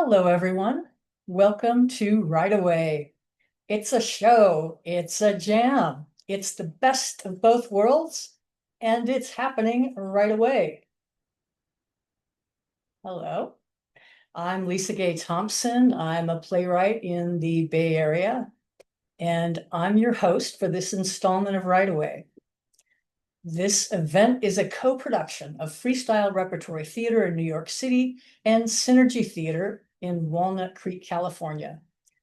Hello, everyone. Welcome to Right Away. It's a show, it's a jam, it's the best of both worlds, and it's happening right away. Hello, I'm Lisa Gay Thompson. I'm a playwright in the Bay Area, and I'm your host for this installment of Right Away. This event is a co-production of Freestyle Repertory Theater in New York City and Synergy Theater in Walnut Creek, California.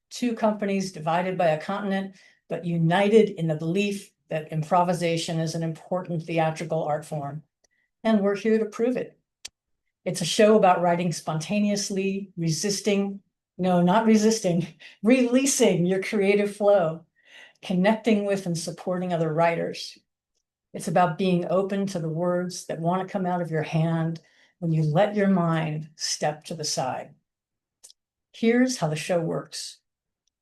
Two companies divided by a continent, but united in the belief that improvisation is an important theatrical art form. And we're here to prove it. It's a show about writing spontaneously, not resisting, releasing your creative flow, connecting with and supporting other writers. It's about being open to the words that want to come out of your hand when you let your mind step to the side. Here's how the show works.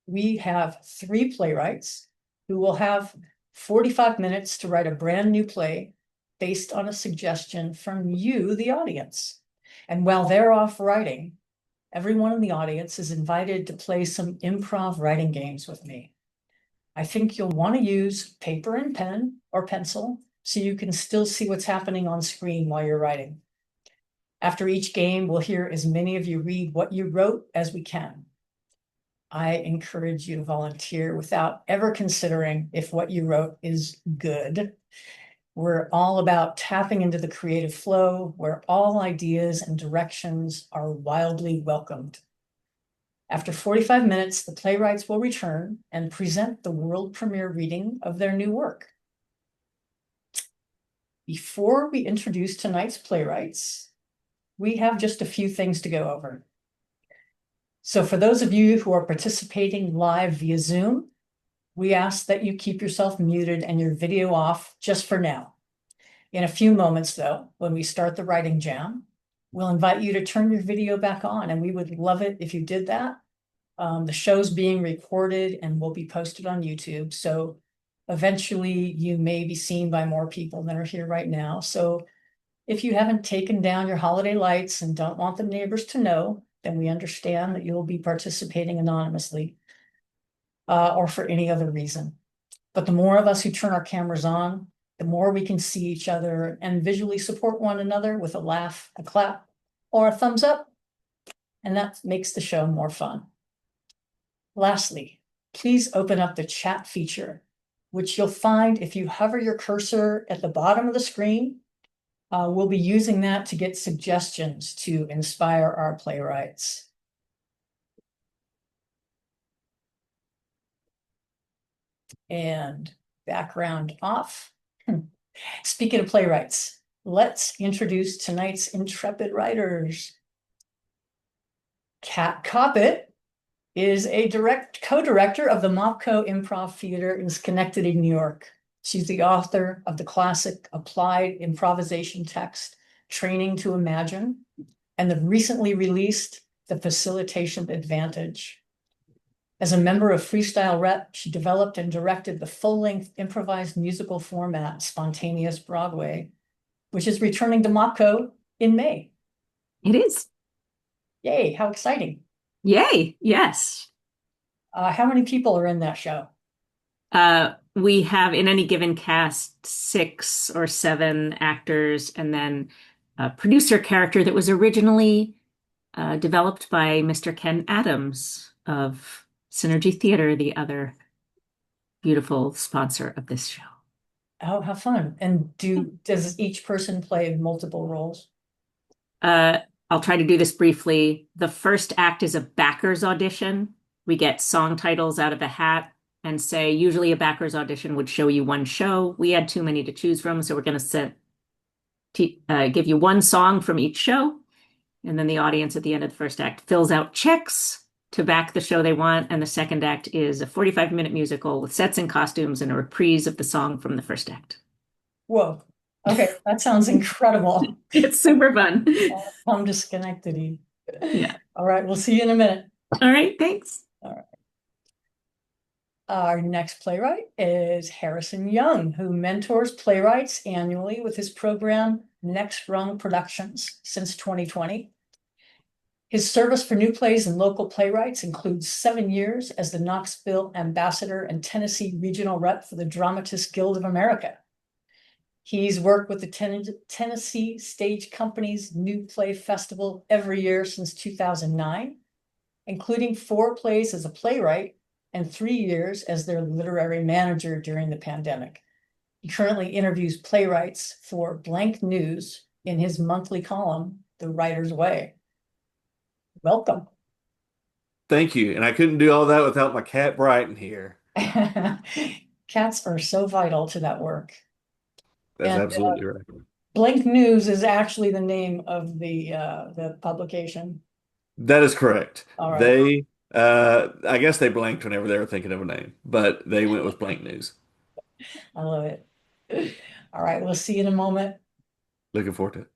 We have three playwrights who will have 45 minutes to write a brand new play based on a suggestion from you, the audience. And while they're off writing, everyone in the audience is invited to play some improv writing games with me. I think you'll want to use paper and pen or pencil so you can still see what's happening on screen while you're writing. After each game, we'll hear as many of you read what you wrote as we can. I encourage you to volunteer without ever considering if what you wrote is good. We're all about tapping into the creative flow where all ideas and directions are wildly welcomed. After 45 minutes, the playwrights will return and present the world premiere reading of their new work. Before we introduce tonight's playwrights, we have just a few things to go over. So for those of you who are participating live via Zoom, we ask that you keep yourself muted and your video off just for now. In a few moments, though, when we start the writing jam, we'll invite you to turn your video back on, and we would love it if you did that. The show's being recorded and will be posted on YouTube, so eventually you may be seen by more people than are here right now. So if you haven't taken down your holiday lights and don't want the neighbors to know, then we understand that you'll be participating anonymously or for any other reason. But the more of us who turn our cameras on, the more we can see each other and visually support one another with a laugh, a clap, or a thumbs up. And that makes the show more fun. Lastly, please open up the chat feature, which you'll find if you hover your cursor at the bottom of the screen. We'll be using that to get suggestions to inspire our playwrights. And background off. Speaking of playwrights, let's introduce tonight's intrepid writers. Kat Coppett is a co-director of the Mopco Improv Theater in Schenectady, New York. She's the author of the classic applied improvisation text, Training to Imagine, and the recently released The Facilitation Advantage. As a member of Freestyle Rep, she developed and directed the full-length improvised musical format, Spontaneous Broadway, which is returning to Mopco in May. It is. Yay, how exciting. Yay, yes. How many people are in that show? We have in any given cast 6 or 7 actors, and then a producer character that was originally developed by Mr. Ken Adams of Synergy Theater, the other beautiful sponsor of this show. Oh, how fun. And does each person play multiple roles? I'll try to do this briefly. The first act is a backers audition. We get song titles out of a hat and say, usually a backers audition would show you one show. We had too many to choose from, so we're going to give you one song from each show. And then the audience at the end of the first act fills out checks to back the show they want. And the second act is a 45-minute musical with sets and costumes and a reprise of the song from the first act. Whoa. Okay, that sounds incredible. It's super fun. Come to Schenectady. Yeah. All right, we'll see you in a minute. All right, thanks. All right. Our next playwright is Harrison Young, who mentors playwrights annually with his program Next Rung Productions since 2020. His service for new plays and local playwrights includes 7 years as the Knoxville ambassador and Tennessee regional rep for the Dramatists Guild of America. He's worked with the Tennessee Stage Company's New Play Festival every year since 2009, including 4 plays as a playwright and 3 years as their literary manager during the pandemic. He currently interviews playwrights for Blank News in his monthly column, The Writer's Way. Welcome. Thank you. And I couldn't do all that without my cat Brighton here. Cats are so vital to that work. That's And, absolutely right. Blank News is actually the name of the publication. That is correct. All right. They, I guess they blanked whenever they were thinking of a name, but they went with Blank News. I love it. All right, we'll see you in a moment. Looking forward to it.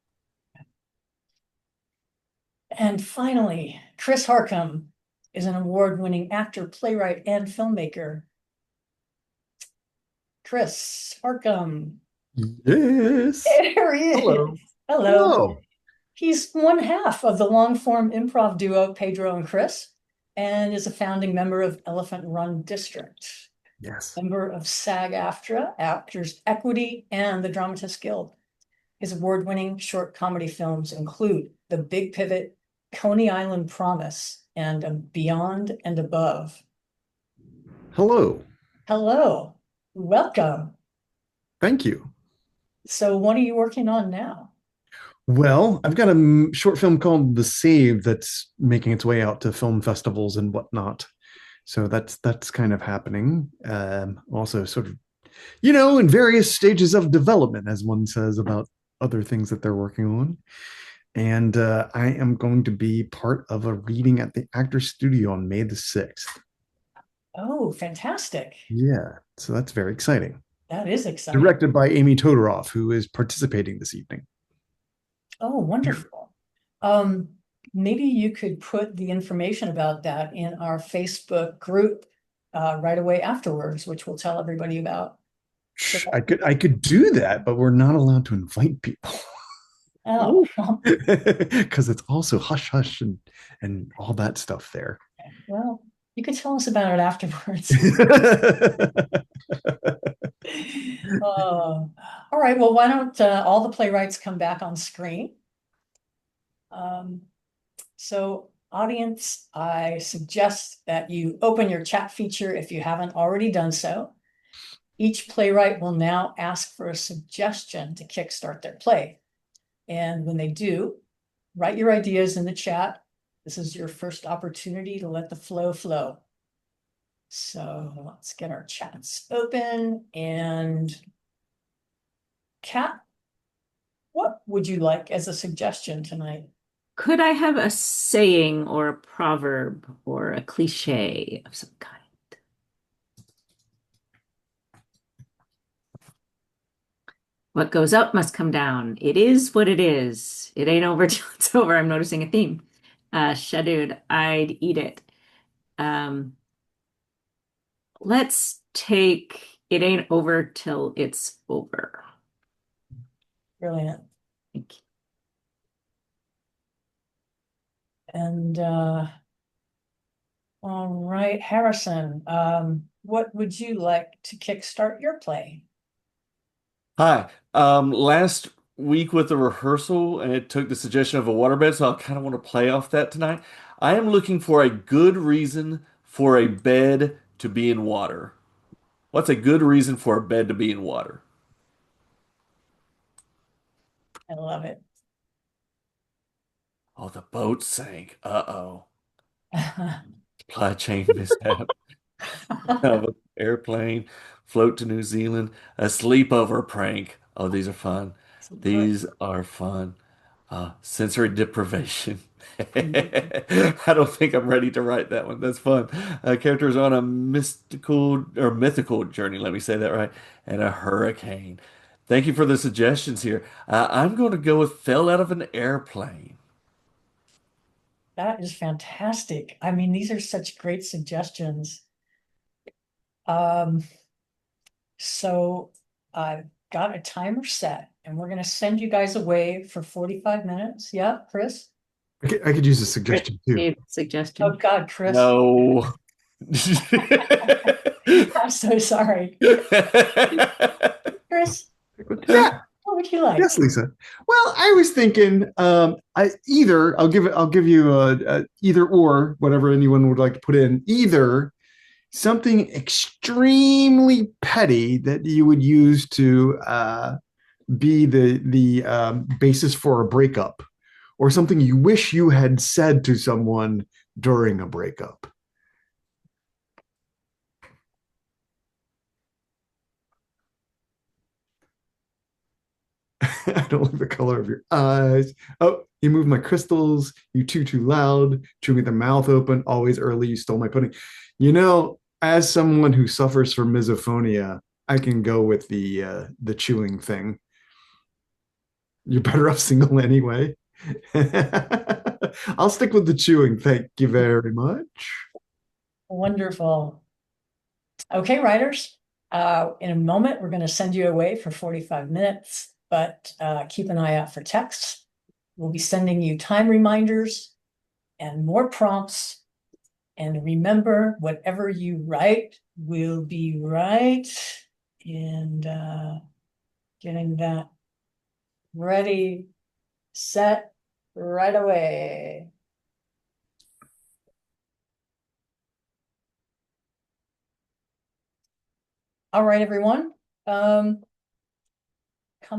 And finally, Chris Harcum is an award-winning actor, playwright, and filmmaker. Chris Harcum. Yes. There he is. Hello. Hello. Hello. He's one half of the long-form improv duo Pedro and Chris, and is a founding member of Elephant Run District, Yes. member of SAG-AFTRA, Actors Equity, and the Dramatists Guild. His award-winning short comedy films include The Big Pivot, Coney Island Promise, and Beyond and Above. Hello. Hello, welcome. Thank you. So what are you working on now? Well, I've got a short film called The Save that's making its way out to film festivals and whatnot. So that's kind of happening. Also sort of, in various stages of development, as one says about other things that they're working on. And I am going to be part of a reading at the Actors Studio on May the 6th. Oh, fantastic. Yeah, so that's very exciting. That is exciting. Directed by Amy Todoroff, who is participating this evening. Oh, wonderful. Maybe you could put the information about that in our Facebook group right away afterwards, which we'll tell everybody about. I could do that, but we're not allowed to invite people. Oh, because it's also hush hush and all that stuff there. well, you could tell us about it afterwards. All right, well, why don't all the playwrights come back on screen? So audience, I suggest that you open your chat feature if you haven't already done so. Each playwright will now ask for a suggestion to kickstart their play. And when they do, write your ideas in the chat. This is your first opportunity to let the flow flow. So let's get our chats open. And Kat, what would you like as a suggestion tonight? Could I have a saying or a proverb or a cliche of some kind? What goes up must come down. It is what it is. It ain't over till it's over. I'm noticing a theme. Shadud, I'd eat it. Let's take it ain't over till it's over. Brilliant. Thank you. And all right, Harrison, what would you like to kickstart your play? Hi. Last week with the rehearsal, and it took the suggestion of a waterbed, so I kind of want to play off that tonight. I am looking for a good reason for a bed to be in water. What's a good reason for a bed to be in water? I love it. Oh, the boat sank. Uh-oh. Supply chain mishap. Of an airplane, float to New Zealand, a sleepover prank. Oh, these are fun. These are fun. Sensory deprivation. I don't think I'm ready to write that one. That's fun. Characters on a mystical or mythical journey, let me say that right, and a hurricane. Thank you for the suggestions here. I'm going to go with fell out of an airplane. That is fantastic. I mean, these are such great suggestions. So I've got a timer set and we're going to send you guys away for 45 minutes. Yeah, Chris? I could use a suggestion too. Dave's Oh suggestion. God, Chris, No. I'm so sorry. Chris, Yeah, what would you like? yes, Lisa. Well, I was thinking, I'll give you a either or, whatever anyone would like to put in. Either something extremely petty that you would use to be the basis for a breakup, or something you wish you had said to someone during a breakup. I don't like the color of your eyes. Oh, you moved my crystals. You too loud. Chewing with the mouth open. Always early. You stole my pudding. As someone who suffers from misophonia, I can go with the chewing thing. You're better off single anyway. I'll stick with the chewing. Thank you very much. Wonderful. Okay, writers. In a moment, we're going to send you away for 45 minutes, but keep an eye out for texts. We'll be sending you time reminders and more prompts. And remember, whatever you write will be right. And getting that ready, set, right away. All right, everyone. Come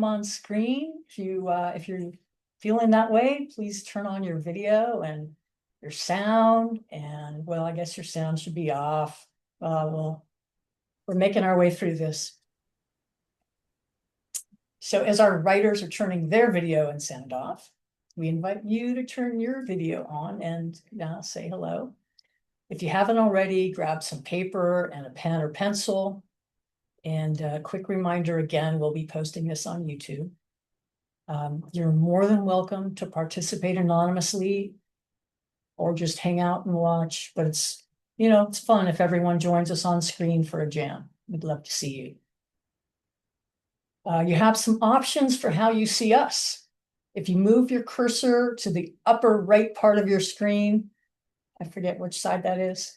on screen. If you're feeling that way, please turn on your video and your sound. And well, I guess your sound should be off. Well, we're making our way through this. So as our writers are turning their video and sound off, we invite you to turn your video on and say hello. If you haven't already, grab some paper and a pen or pencil. And a quick reminder again, we'll be posting this on YouTube. You're more than welcome to participate anonymously or just hang out and watch, but it's fun if everyone joins us on screen for a jam. We'd love to see you. You have some options for how you see us. If you move your cursor to the upper right part of your screen, I forget which side that is,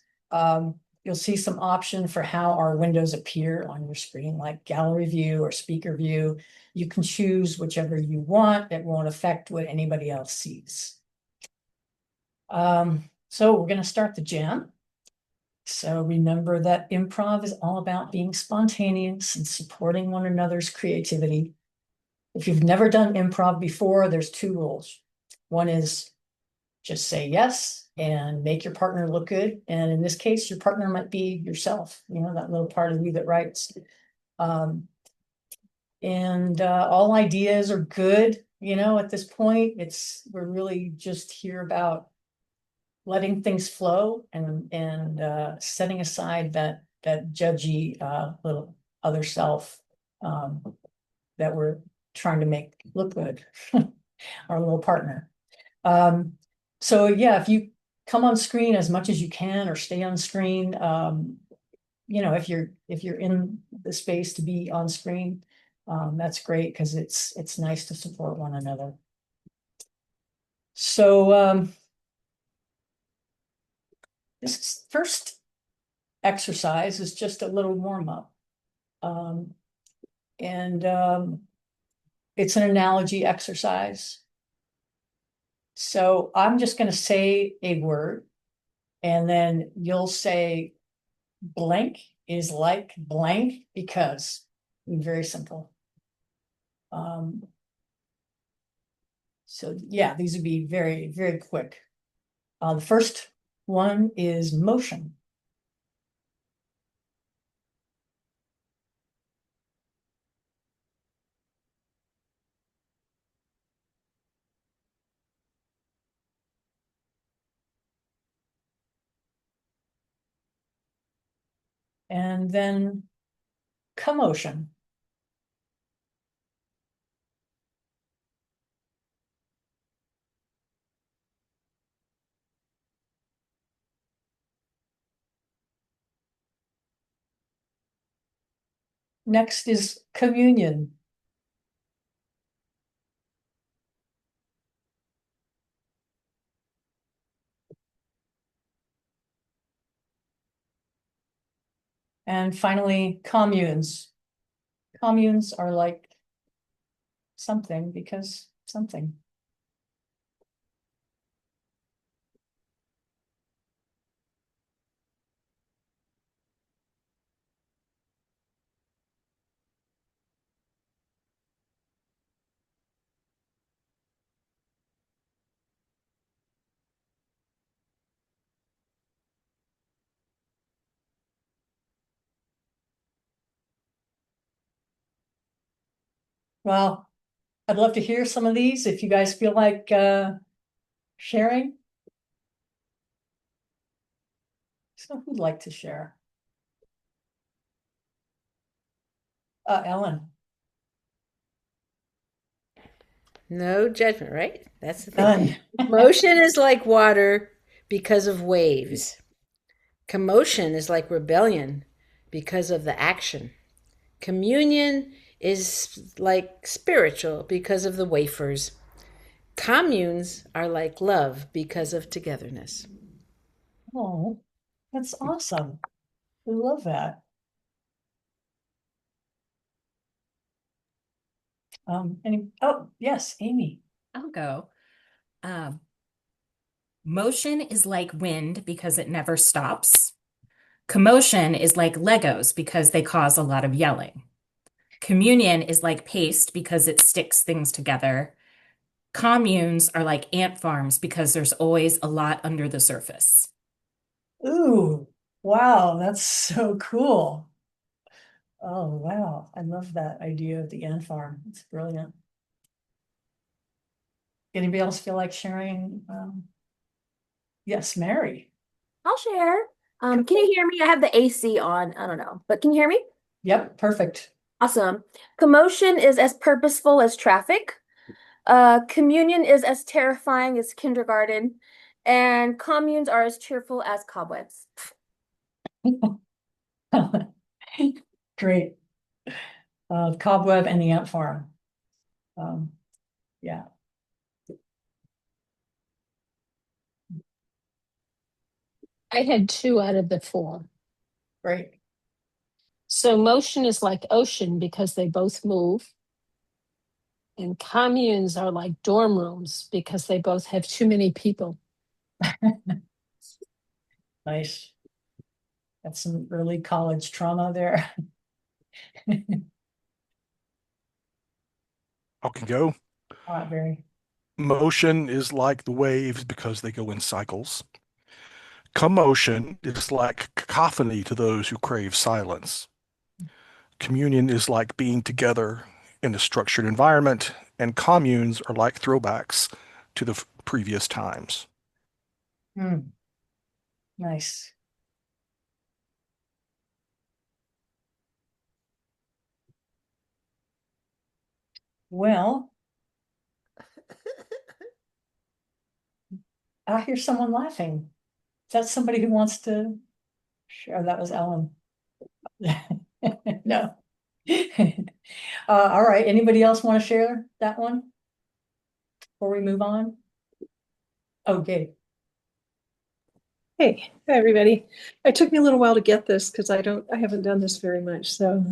you'll see some option for how our windows appear on your screen, like gallery view or speaker view. You can choose whichever you want. It won't affect what anybody else sees. So we're going to start the jam. So remember that improv is all about being spontaneous and supporting one another's creativity. If you've never done improv before, there's 2 rules. One is just say yes and make your partner look good. And in this case, your partner might be yourself, that little part of you that writes. All ideas are good, at this point. We're really just here about letting things flow and setting aside that judgy little other self that we're trying to make look good, our little partner. So yeah, if you come on screen as much as you can or stay on screen, if you're in the space to be on screen, that's great because it's nice to support one another. So this first exercise is just a little warm-up. It's an analogy exercise. So I'm just going to say a word, and then you'll say blank is like blank because very simple. So yeah, these would be very, very quick. The first one is motion. And then commotion. Next is communion. And finally, communes. Communes are like something because something. Well, I'd love to hear some of these if you guys feel like sharing. So who'd like to share? Ellen. No judgment, right? That's the thing. Ellen. Motion is like water because of waves. Commotion is like rebellion because of the action. Communion is like spiritual because of the wafers. Communes are like love because of togetherness. Oh, that's awesome. I love that. Oh, yes, Amy. I'll go. Motion is like wind because it never stops. Commotion is like Legos because they cause a lot of yelling. Communion is like paste because it sticks things together. Communes are like ant farms because there's always a lot under the surface. Ooh, wow, that's so cool. Oh, wow. I love that idea of the ant farm. It's brilliant. Anybody else feel like sharing? Yes, Mary. I'll share. Can you hear me? I have the AC on. I don't know, but can you hear me? Yep, perfect. Awesome. Commotion is as purposeful as traffic. Communion is as terrifying as kindergarten, and communes are as cheerful as cobwebs. Great. Cobweb and the ant farm. Yeah. I had 2 out of the 4. Great. So motion is like ocean because they both move. And communes are like dorm rooms because they both have too many people. Nice. That's some early college trauma there. I can go. Very. Motion is like the waves because they go in cycles. Commotion is like cacophony to those who crave silence. Communion is like being together in a structured environment, and communes are like throwbacks to the previous times. Nice. Well, I hear someone laughing. Is that somebody who wants to share? That was Ellen. No. All right. Anybody else want to share that one before we move on? Okay. Hey, everybody. It took me a little while to get this because I haven't done this very much. So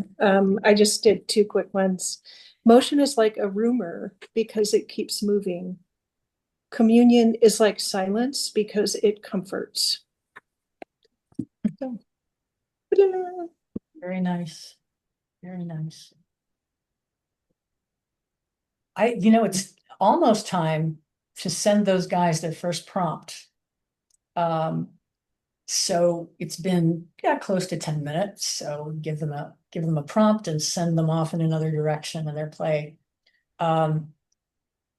I just did 2 quick ones. Motion is like a rumor because it keeps moving. Communion is like silence because it comforts. So, Very nice. Very nice. It's almost time to send those guys their first prompt. So it's been close to 10 minutes. So give them a prompt and send them off in another direction in their play.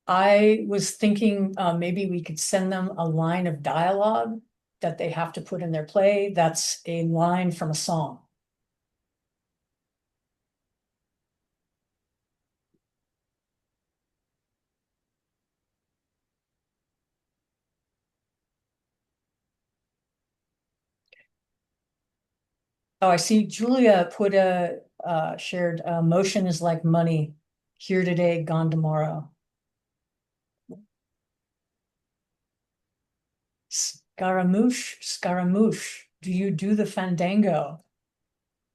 I was thinking maybe we could send them a line of dialogue that they have to put in their play. That's a line from a song. Oh, I see Julia put shared motion is like money, here today, gone tomorrow. Scaramouche, do you do the fandango?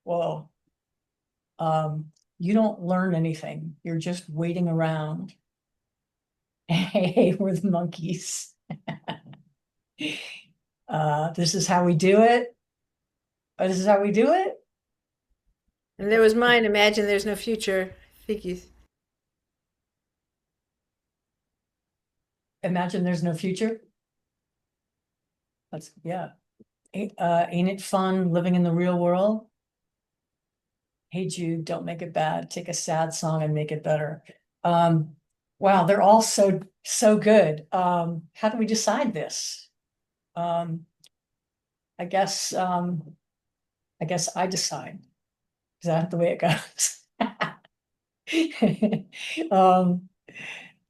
Well, you don't learn anything. You're just waiting around. Hey, we're the monkeys. This is how we do it. This is how we do it. And there was mine. Imagine there's no future. I think you. Imagine there's no future. That's yeah. Ain't it fun living in the real world? Hey Jude, don't make it bad. Take a sad song and make it better. Wow, they're all so good. How do we decide this? I guess I decide. Is that the way it goes?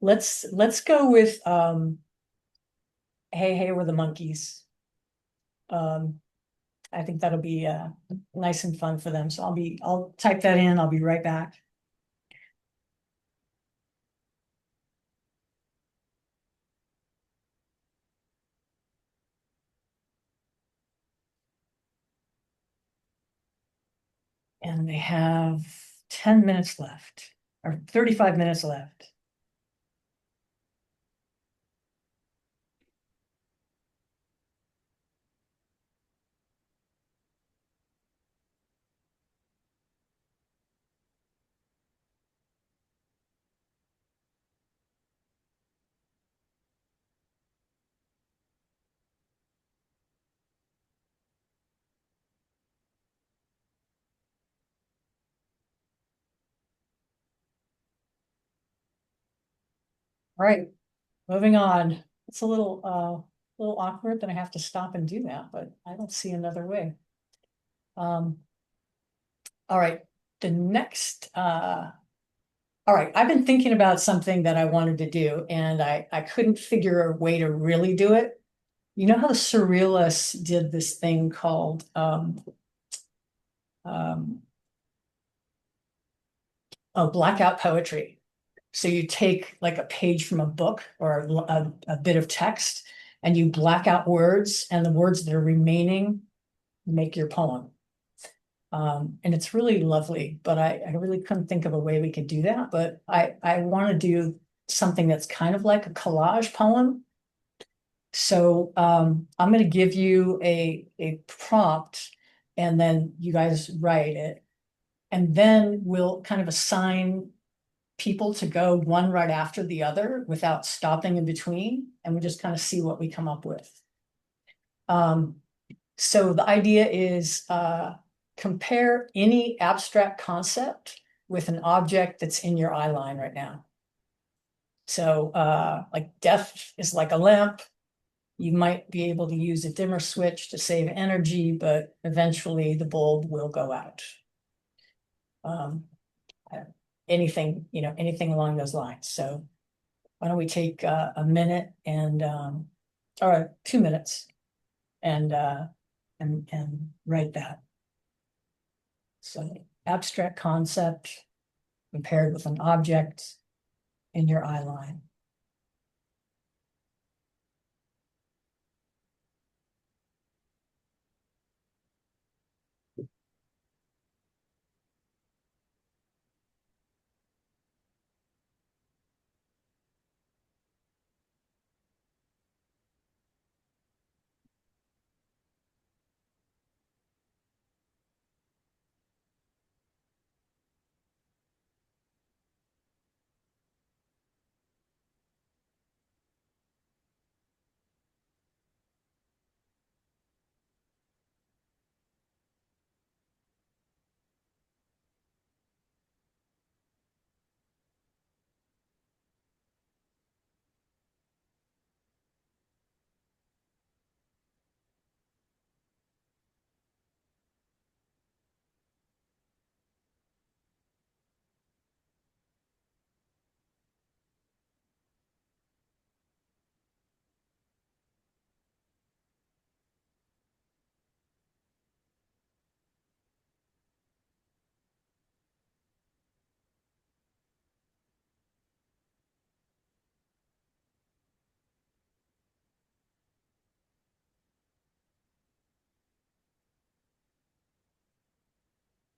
Let's go with hey, we're the monkeys. I think that'll be nice and fun for them. So I'll type that in. I'll be right back. And they have 10 minutes left, or 35 minutes left. All right, moving on. It's a little awkward that I have to stop and do that, but I don't see another way. All right, the next all right, I've been thinking about something that I wanted to do, and I couldn't figure a way to really do it. You know how the Surrealists did this thing called blackout poetry. So you take like a page from a book or a bit of text and you black out words, and the words that are remaining make your poem. And it's really lovely, but I really couldn't think of a way we could do that. But I want to do something that's kind of like a collage poem. So I'm going to give you a prompt, and then you guys write it. And then we'll kind of assign people to go one right after the other without stopping in between. And we just kind of see what we come up with. So the idea is compare any abstract concept with an object that's in your eye line right now. So like death is like a lamp. You might be able to use a dimmer switch to save energy, but eventually the bulb will go out. Anything, anything along those lines. So why don't we take a minute and or 2 minutes and write that. So abstract concept compared with an object in your eye line.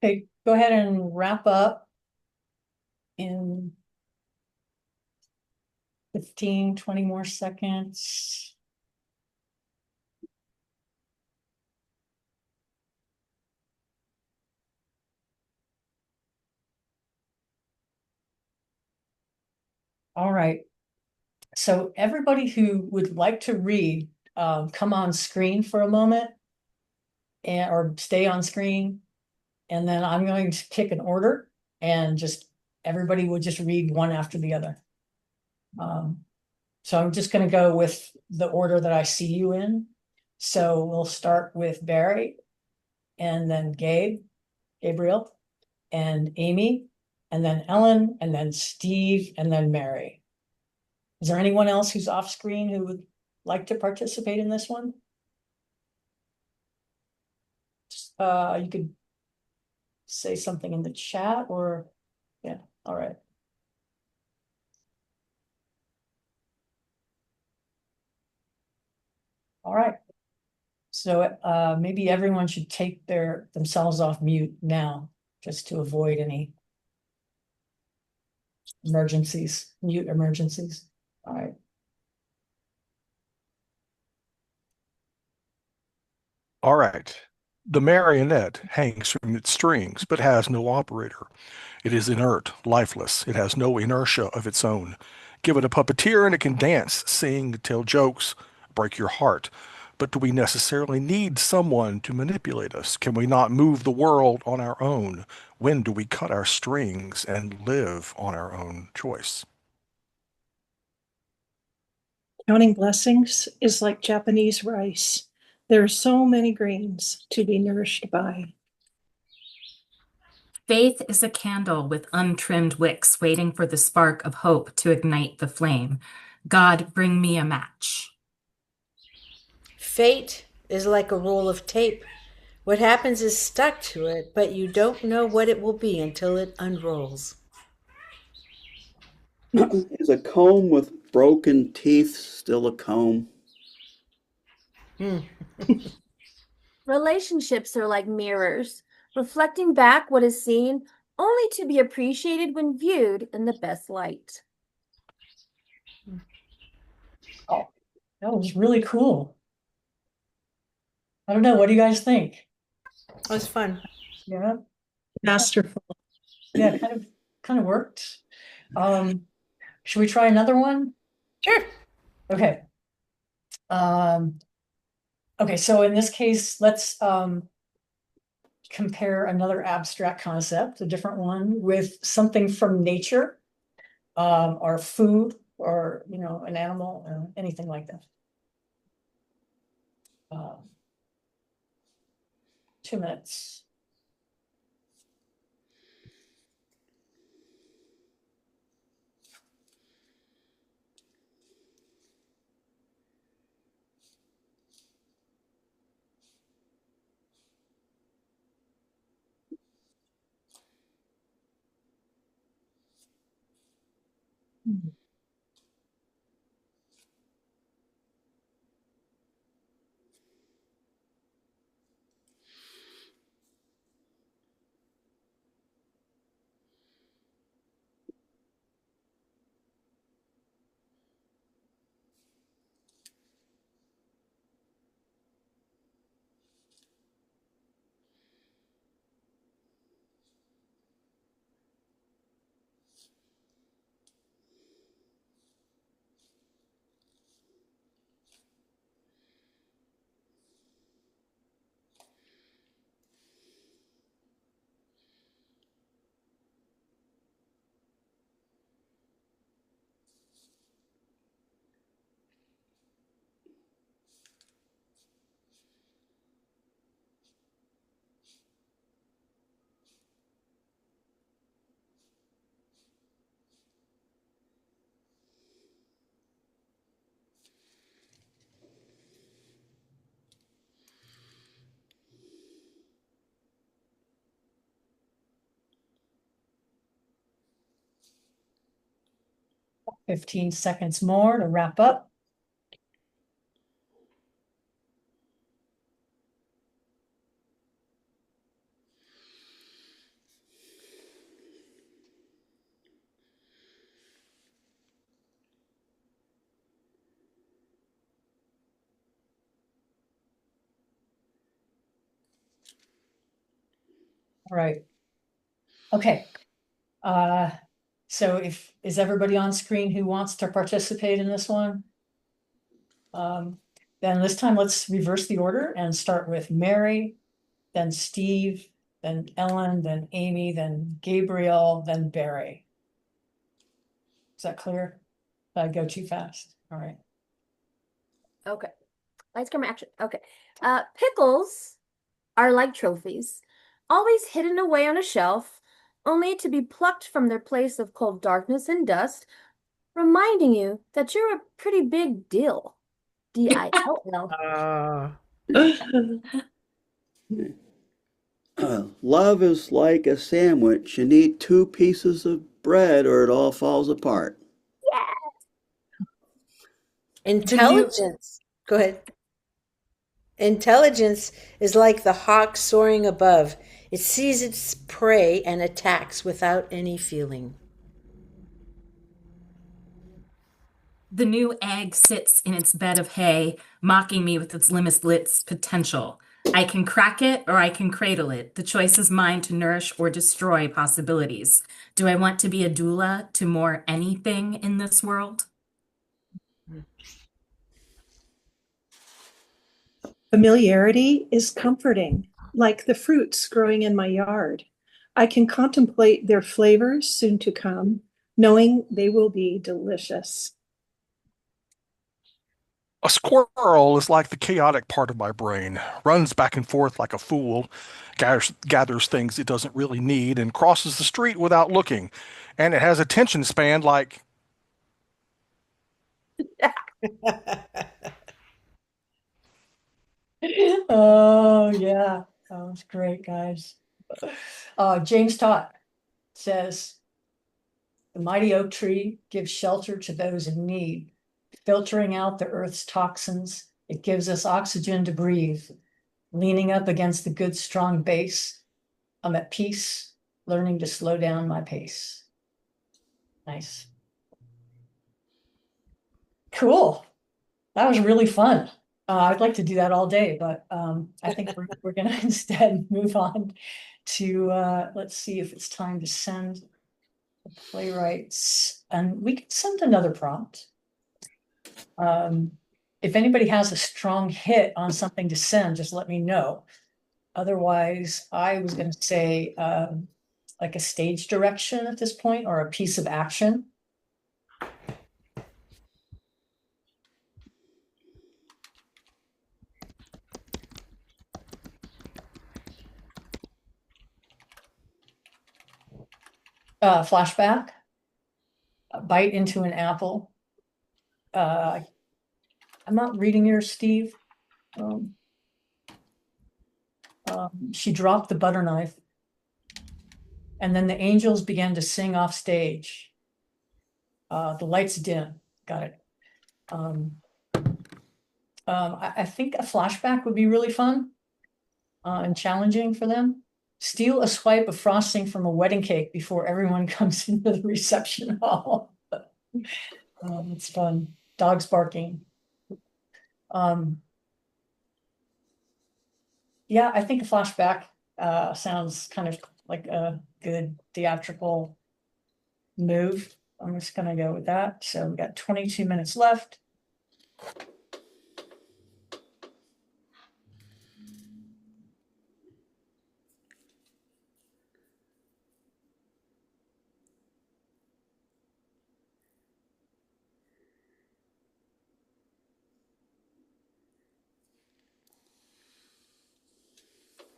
Okay, go ahead and wrap up in 15, 20 more seconds. All right. So everybody who would like to read, come on screen for a moment or stay on screen. And then I'm going to pick an order and just everybody will just read one after the other. So I'm just going to go with the order that I see you in. So we'll start with Barry and then Gabriel and Amy, and then Ellen, and then Steve, and then Mary. Is there anyone else who's off screen who would like to participate in this one? You could say something in the chat or, yeah, all right. All right. So maybe everyone should take themselves off mute now, just to avoid any emergencies, mute emergencies. All right. All right. The marionette hangs from its strings, but has no operator. It is inert, lifeless. It has no inertia of its own. Give it a puppeteer and it can dance, sing, tell jokes, break your heart. But do we necessarily need someone to manipulate us? Can we not move the world on our own? When do we cut our strings and live on our own choice? Counting blessings is like Japanese rice. There are so many grains to be nourished by. Faith is a candle with untrimmed wicks waiting for the spark of hope to ignite the flame. God, bring me a match. Fate is like a roll of tape. What happens is stuck to it, but you don't know what it will be until it unrolls. Is a comb with broken teeth still a comb? Relationships are like mirrors, reflecting back what is seen, only to be appreciated when viewed in the best light. Oh, that was really cool. I don't know. What do you guys think? That was fun. Yeah. Masterful. Yeah, kind of worked. Should we try another one? Sure. Okay. Okay, so in this case, let's compare another abstract concept, a different one, with something from nature, or food, or an animal, or anything like that. 2 minutes. Fifteen seconds more to wrap up. All right. Okay. So is everybody on screen who wants to participate in this one? Then this time let's reverse the order and start with Mary, then Steve, then Ellen, then Amy, then Gabriel, then Barry. Is that clear? Did I go too fast? All right. Okay. Lights, camera, action. Okay. Pickles are like trophies, always hidden away on a shelf, only to be plucked from their place of cold darkness and dust, reminding you that you're a pretty big deal. D-I-L-L. Love is like a sandwich. You need 2 pieces of bread or it all falls apart. Intelligence. Go ahead. Intelligence is like the hawk soaring above. It sees its prey and attacks without any feeling. The new egg sits in its bed of hay, mocking me with its limitless potential. I can crack it or I can cradle it. The choice is mine to nourish or destroy possibilities. Do I want to be a doula to more anything in this world? Familiarity is comforting, like the fruits growing in my yard. I can contemplate their flavors soon to come, knowing they will be delicious. A squirrel is like the chaotic part of my brain, runs back and forth like a fool, gathers things it doesn't really need, and crosses the street without looking. And it has attention span like... Oh, yeah. That was great, guys. James Todd says, the mighty oak tree gives shelter to those in need, filtering out the earth's toxins. It gives us oxygen to breathe. Leaning up against the good, strong base, I'm at peace, learning to slow down my pace. Nice. Cool. That was really fun. I'd like to do that all day, but I think we're going to instead move on to, let's see if it's time to send the playwrights, and we can send another prompt. If anybody has a strong hit on something to send, just let me know. Otherwise, I was going to say like a stage direction at this point or a piece of action. Flashback, a bite into an apple. I'm not reading yours, Steve. She dropped the butter knife, and then the angels began to sing off stage. The lights dim. Got it. I think a flashback would be really fun and challenging for them. Steal a swipe of frosting from a wedding cake before everyone comes into the reception hall. It's fun. Dogs barking. Yeah, I think a flashback sounds kind of like a good theatrical move. I'm just gonna go with that. So we got 22 minutes left.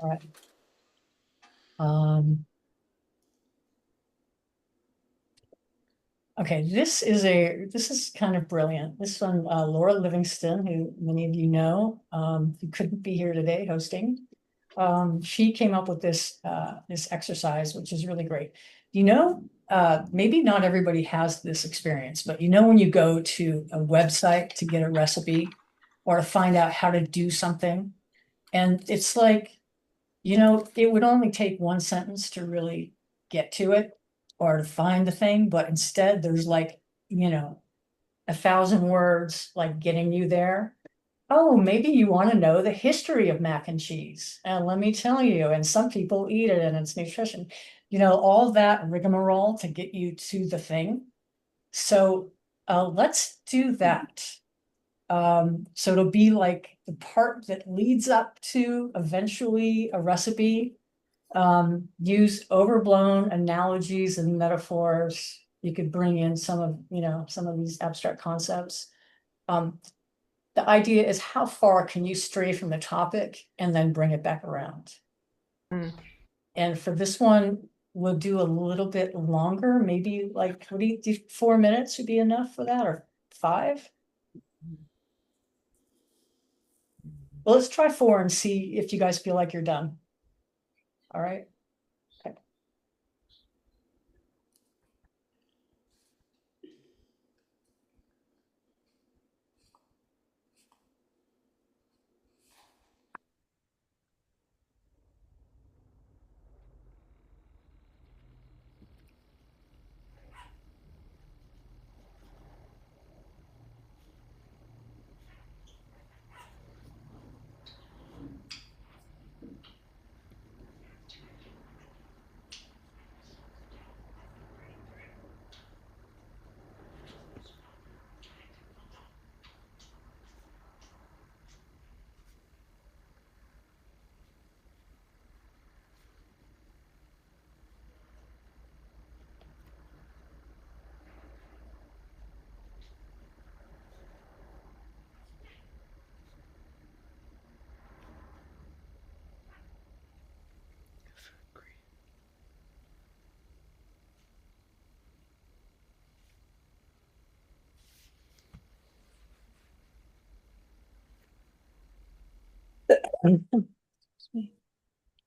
All right. Okay, this is kind of brilliant. This one, Laura Livingston, who many of you know, who couldn't be here today hosting. She came up with this exercise, which is really great. You know, maybe not everybody has this experience, but you know, when you go to a website to get a recipe or to find out how to do something, and it's like, you know, it would only take one sentence to really get to it or to find the thing, but instead there's like, you know, 1,000 words like getting you there. oh, maybe you want to know the history of mac and cheese. And let me tell you, and some people eat it and it's nutrition. All that rigmarole to get you to the thing. So let's do that. So it'll be like the part that leads up to eventually a recipe. Use overblown analogies and metaphors. You could bring in some of these abstract concepts. The idea is how far can you stray from the topic and then bring it back around? And for this one, we'll do a little bit longer, maybe like, what do you do, 4 minutes would be enough for that, or 5? Well, let's try 4 and see if you guys feel like you're done. All right. Okay.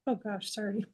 Oh gosh, sorry.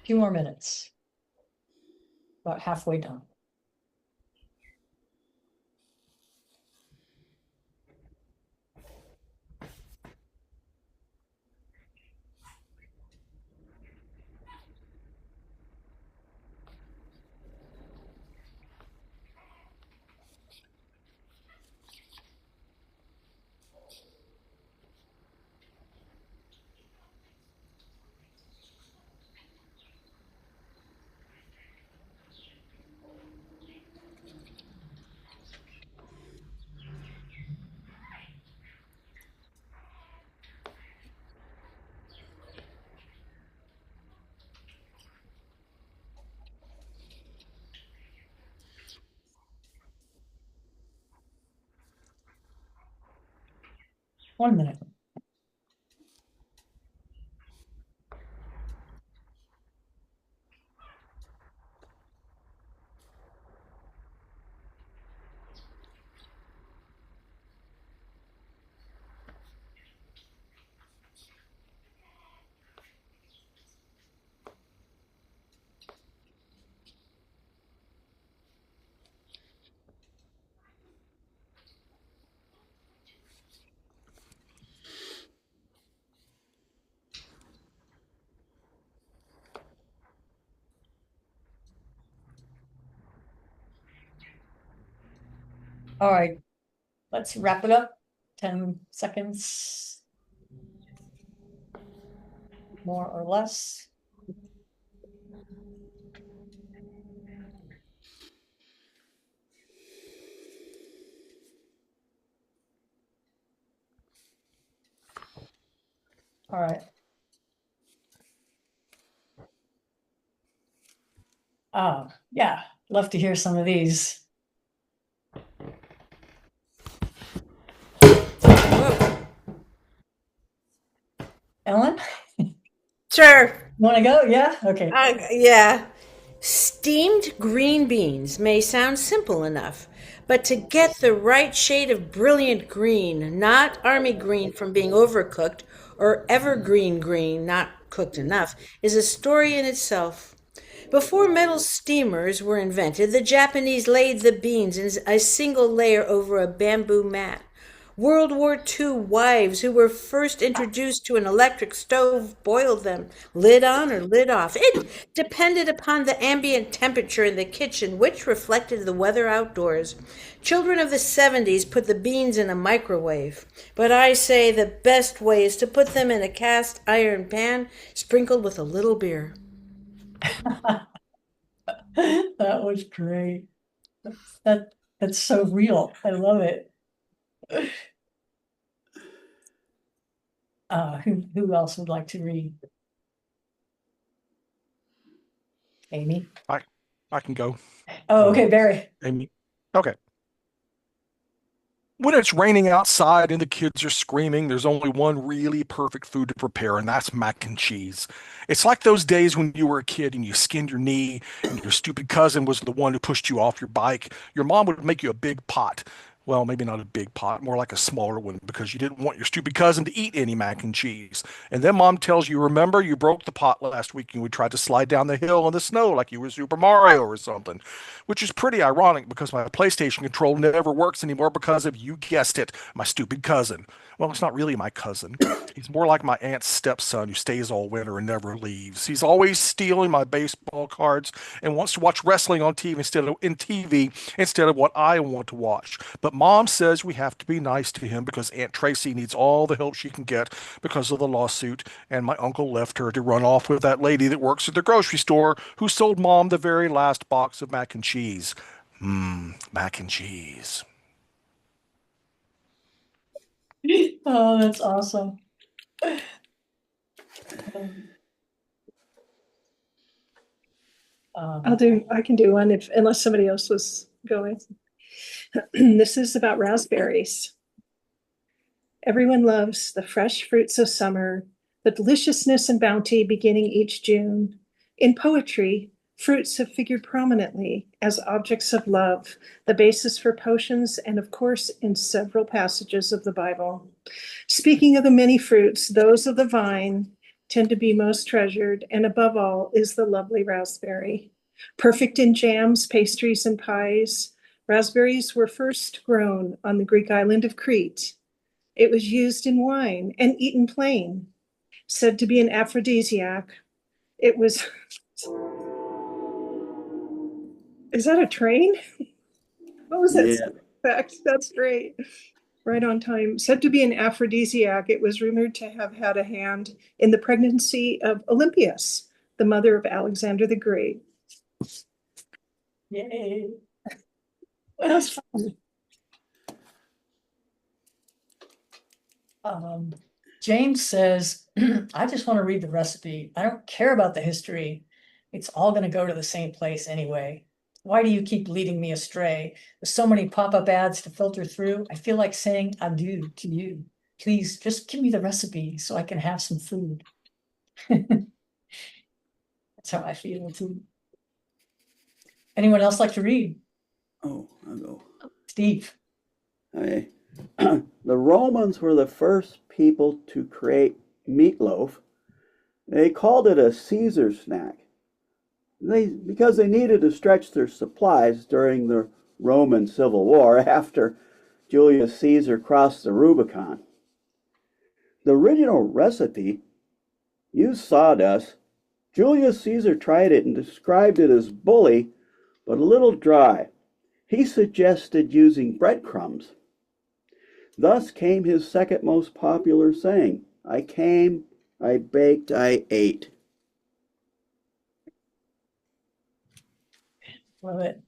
Few more minutes. About halfway done. One minute. All right, let's wrap it up. 10 seconds. More or less. All right. Yeah, love to hear some of these. Ellen, Sure. want to go? Yeah. Okay. Yeah. Steamed green beans may sound simple enough, but to get the right shade of brilliant green, not army green from being overcooked, or evergreen green, not cooked enough, is a story in itself. Before metal steamers were invented, the Japanese laid the beans in a single layer over a bamboo mat. World War II wives who were first introduced to an electric stove boiled them, lid on or lid off. It depended upon the ambient temperature in the kitchen, which reflected the weather outdoors. Children of the 70s put the beans in a microwave, but I say the best way is to put them in a cast iron pan sprinkled with a little beer. That was great. That's so real. I love it. Who else would like to read? Amy? I can go. Oh, okay, Barry. Amy. Okay. When it's raining outside and the kids are screaming, there's only one really perfect food to prepare, and that's mac and cheese. It's like those days when you were a kid and you skinned your knee and your stupid cousin was the one who pushed you off your bike. Your mom would make you a big pot. Well, maybe not a big pot, more like a smaller one, because you didn't want your stupid cousin to eat any mac and cheese. And then mom tells you, remember, you broke the pot last week and we tried to slide down the hill in the snow like you were Super Mario or something. Which is pretty ironic because my PlayStation control never works anymore because of, you guessed it, my stupid cousin. Well, it's not really my cousin. He's more like my aunt's stepson who stays all winter and never leaves. He's always stealing my baseball cards and wants to watch wrestling on TV instead of what I want to watch. But mom says we have to be nice to him because Aunt Tracy needs all the help she can get because of the lawsuit, and my uncle left her to run off with that lady that works at the grocery store who sold mom the very last box of mac and cheese. Mac and cheese. Oh, that's awesome. I can do one unless somebody else was going. This is about raspberries. Everyone loves the fresh fruits of summer, the deliciousness and bounty beginning each June. In poetry, fruits have figured prominently as objects of love, the basis for potions, and of course, in several passages of the Bible. Speaking of the many fruits, those of the vine tend to be most treasured, and above all is the lovely raspberry. Perfect in jams, pastries, and pies, raspberries were first grown on the Greek island of Crete. It was used in wine and eaten plain, said to be an aphrodisiac. It was... Is that a train? What was that sound effect? That's great. Right on time. Said to be an aphrodisiac, it was rumored to have had a hand in the pregnancy of Olympias, the mother of Alexander the Great. Yay. That was fun. James says, I just want to read the recipe. I don't care about the history. It's all going to go to the same place anyway. Why do you keep leading me astray? With so many pop-up ads to filter through, I feel like saying adieu to you. Please just give me the recipe so I can have some food. That's how I feel too. Anyone else like to read? Oh, I'll go. Steve. Okay. The Romans were the first people to create meatloaf. They called it a Caesar snack. Because they needed to stretch their supplies during the Roman Civil War after Julius Caesar crossed the Rubicon. The original recipe used sawdust. Julius Caesar tried it and described it as bully, but a little dry. He suggested using breadcrumbs. Thus came his second most popular saying, I came, I baked, I ate. Love it.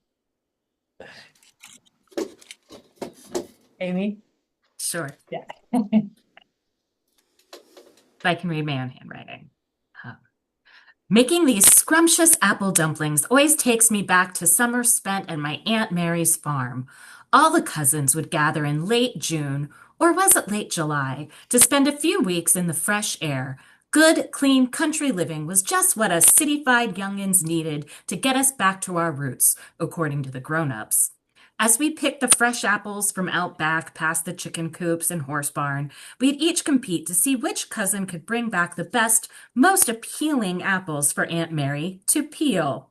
Amy? Sure. Yeah. If I can read my own handwriting. Making these scrumptious apple dumplings always takes me back to summer spent at my Aunt Mary's farm. All the cousins would gather in late June, or was it late July, to spend a few weeks in the fresh air. Good, clean country living was just what us cityfied youngins needed to get us back to our roots, according to the grown-ups. As we picked the fresh apples from out back past the chicken coops and horse barn, we'd each compete to see which cousin could bring back the best, most appealing apples for Aunt Mary to peel.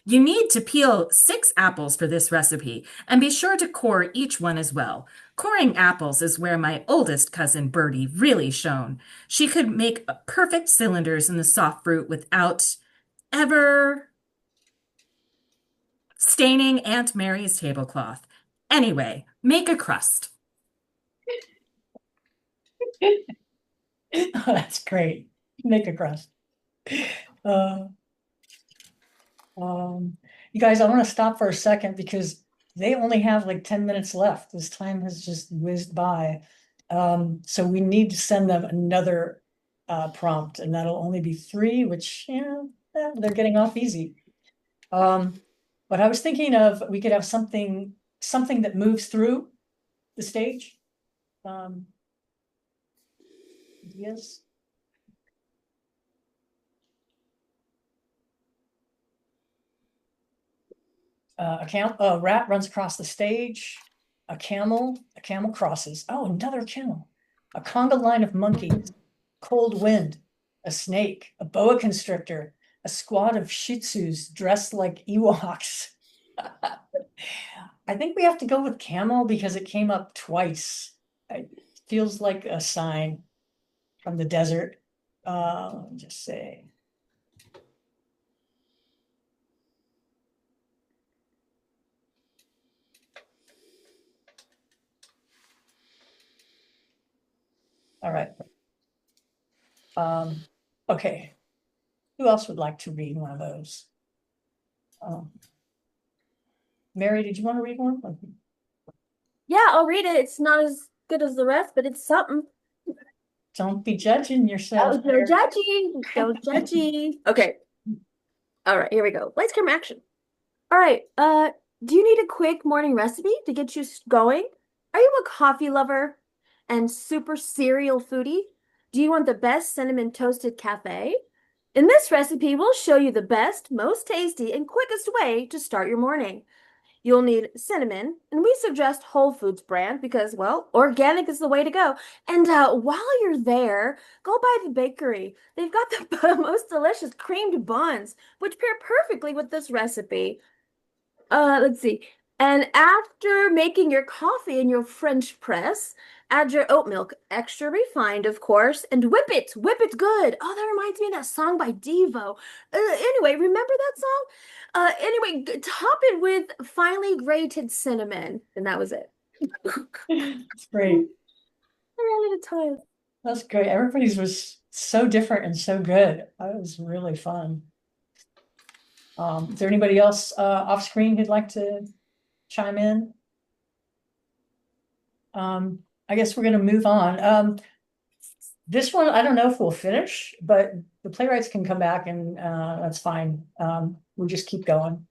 You need to peel 6 apples for this recipe, and be sure to core each one as well. Coring apples is where my oldest cousin Bertie really shone. She could make perfect cylinders in the soft fruit without ever staining Aunt Mary's tablecloth. Anyway, make a crust. Oh, that's great. Make a crust. Uh, you guys, I want to stop for a second because they only have like 10 minutes left. This time has just whizzed by. So we need to send them another prompt, and that'll only be 3, which, they're getting off easy. But I was thinking of, we could have something that moves through the stage. Yes. A rat runs across the stage. A camel crosses. Oh, another camel. A conga line of monkeys. Cold wind. A snake. A boa constrictor. A squad of Shih Tzus dressed like Ewoks. I think we have to go with camel because it came up twice. It feels like a sign from the desert. Let me just say. All right. Okay. Who else would like to read one of those? Mary, did you want to read one? Yeah, I'll read it. It's not as good as the rest, but it's something. Don't be judging yourself. Oh, no judging. No judging. Okay. All right, here we go. Lights, camera, action. All right. Do you need a quick morning recipe to get you going? Are you a coffee lover and super cereal foodie? Do you want the best cinnamon toasted cafe? In this recipe, we'll show you the best, most tasty, and quickest way to start your morning. You'll need cinnamon, and we suggest Whole Foods brand because, well, organic is the way to go. And while you're there, go by the bakery. They've got the most delicious creamed buns, which pair perfectly with this recipe. Let's see. And after making your coffee in your French press, add your oat milk, extra refined, of course, and whip it good. Oh, that reminds me of that song by Devo. Anyway, remember that song? Anyway, top it with finely grated cinnamon, and that was it. It's great. I ran out of time. That's great. Everybody's was so different and so good. That was really fun. Is there anybody else off screen who'd like to chime in? I guess we're gonna move on. This one, I don't know if we'll finish, but the playwrights can come back and that's fine. We'll just keep going.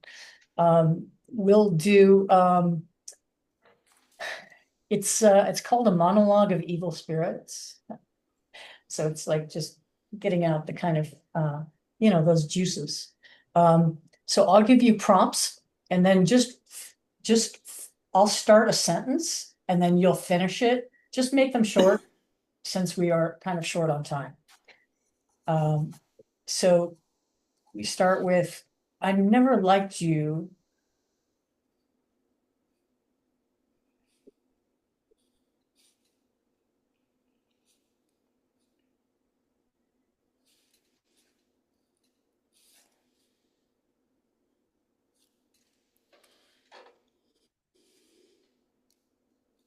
We'll do it's called A Monologue of Evil Spirits. So it's like just getting out the kind of those juices. So I'll give you prompts and then just I'll start a sentence and then you'll finish it. Just make them short since we are kind of short on time. So we start with, I never liked you.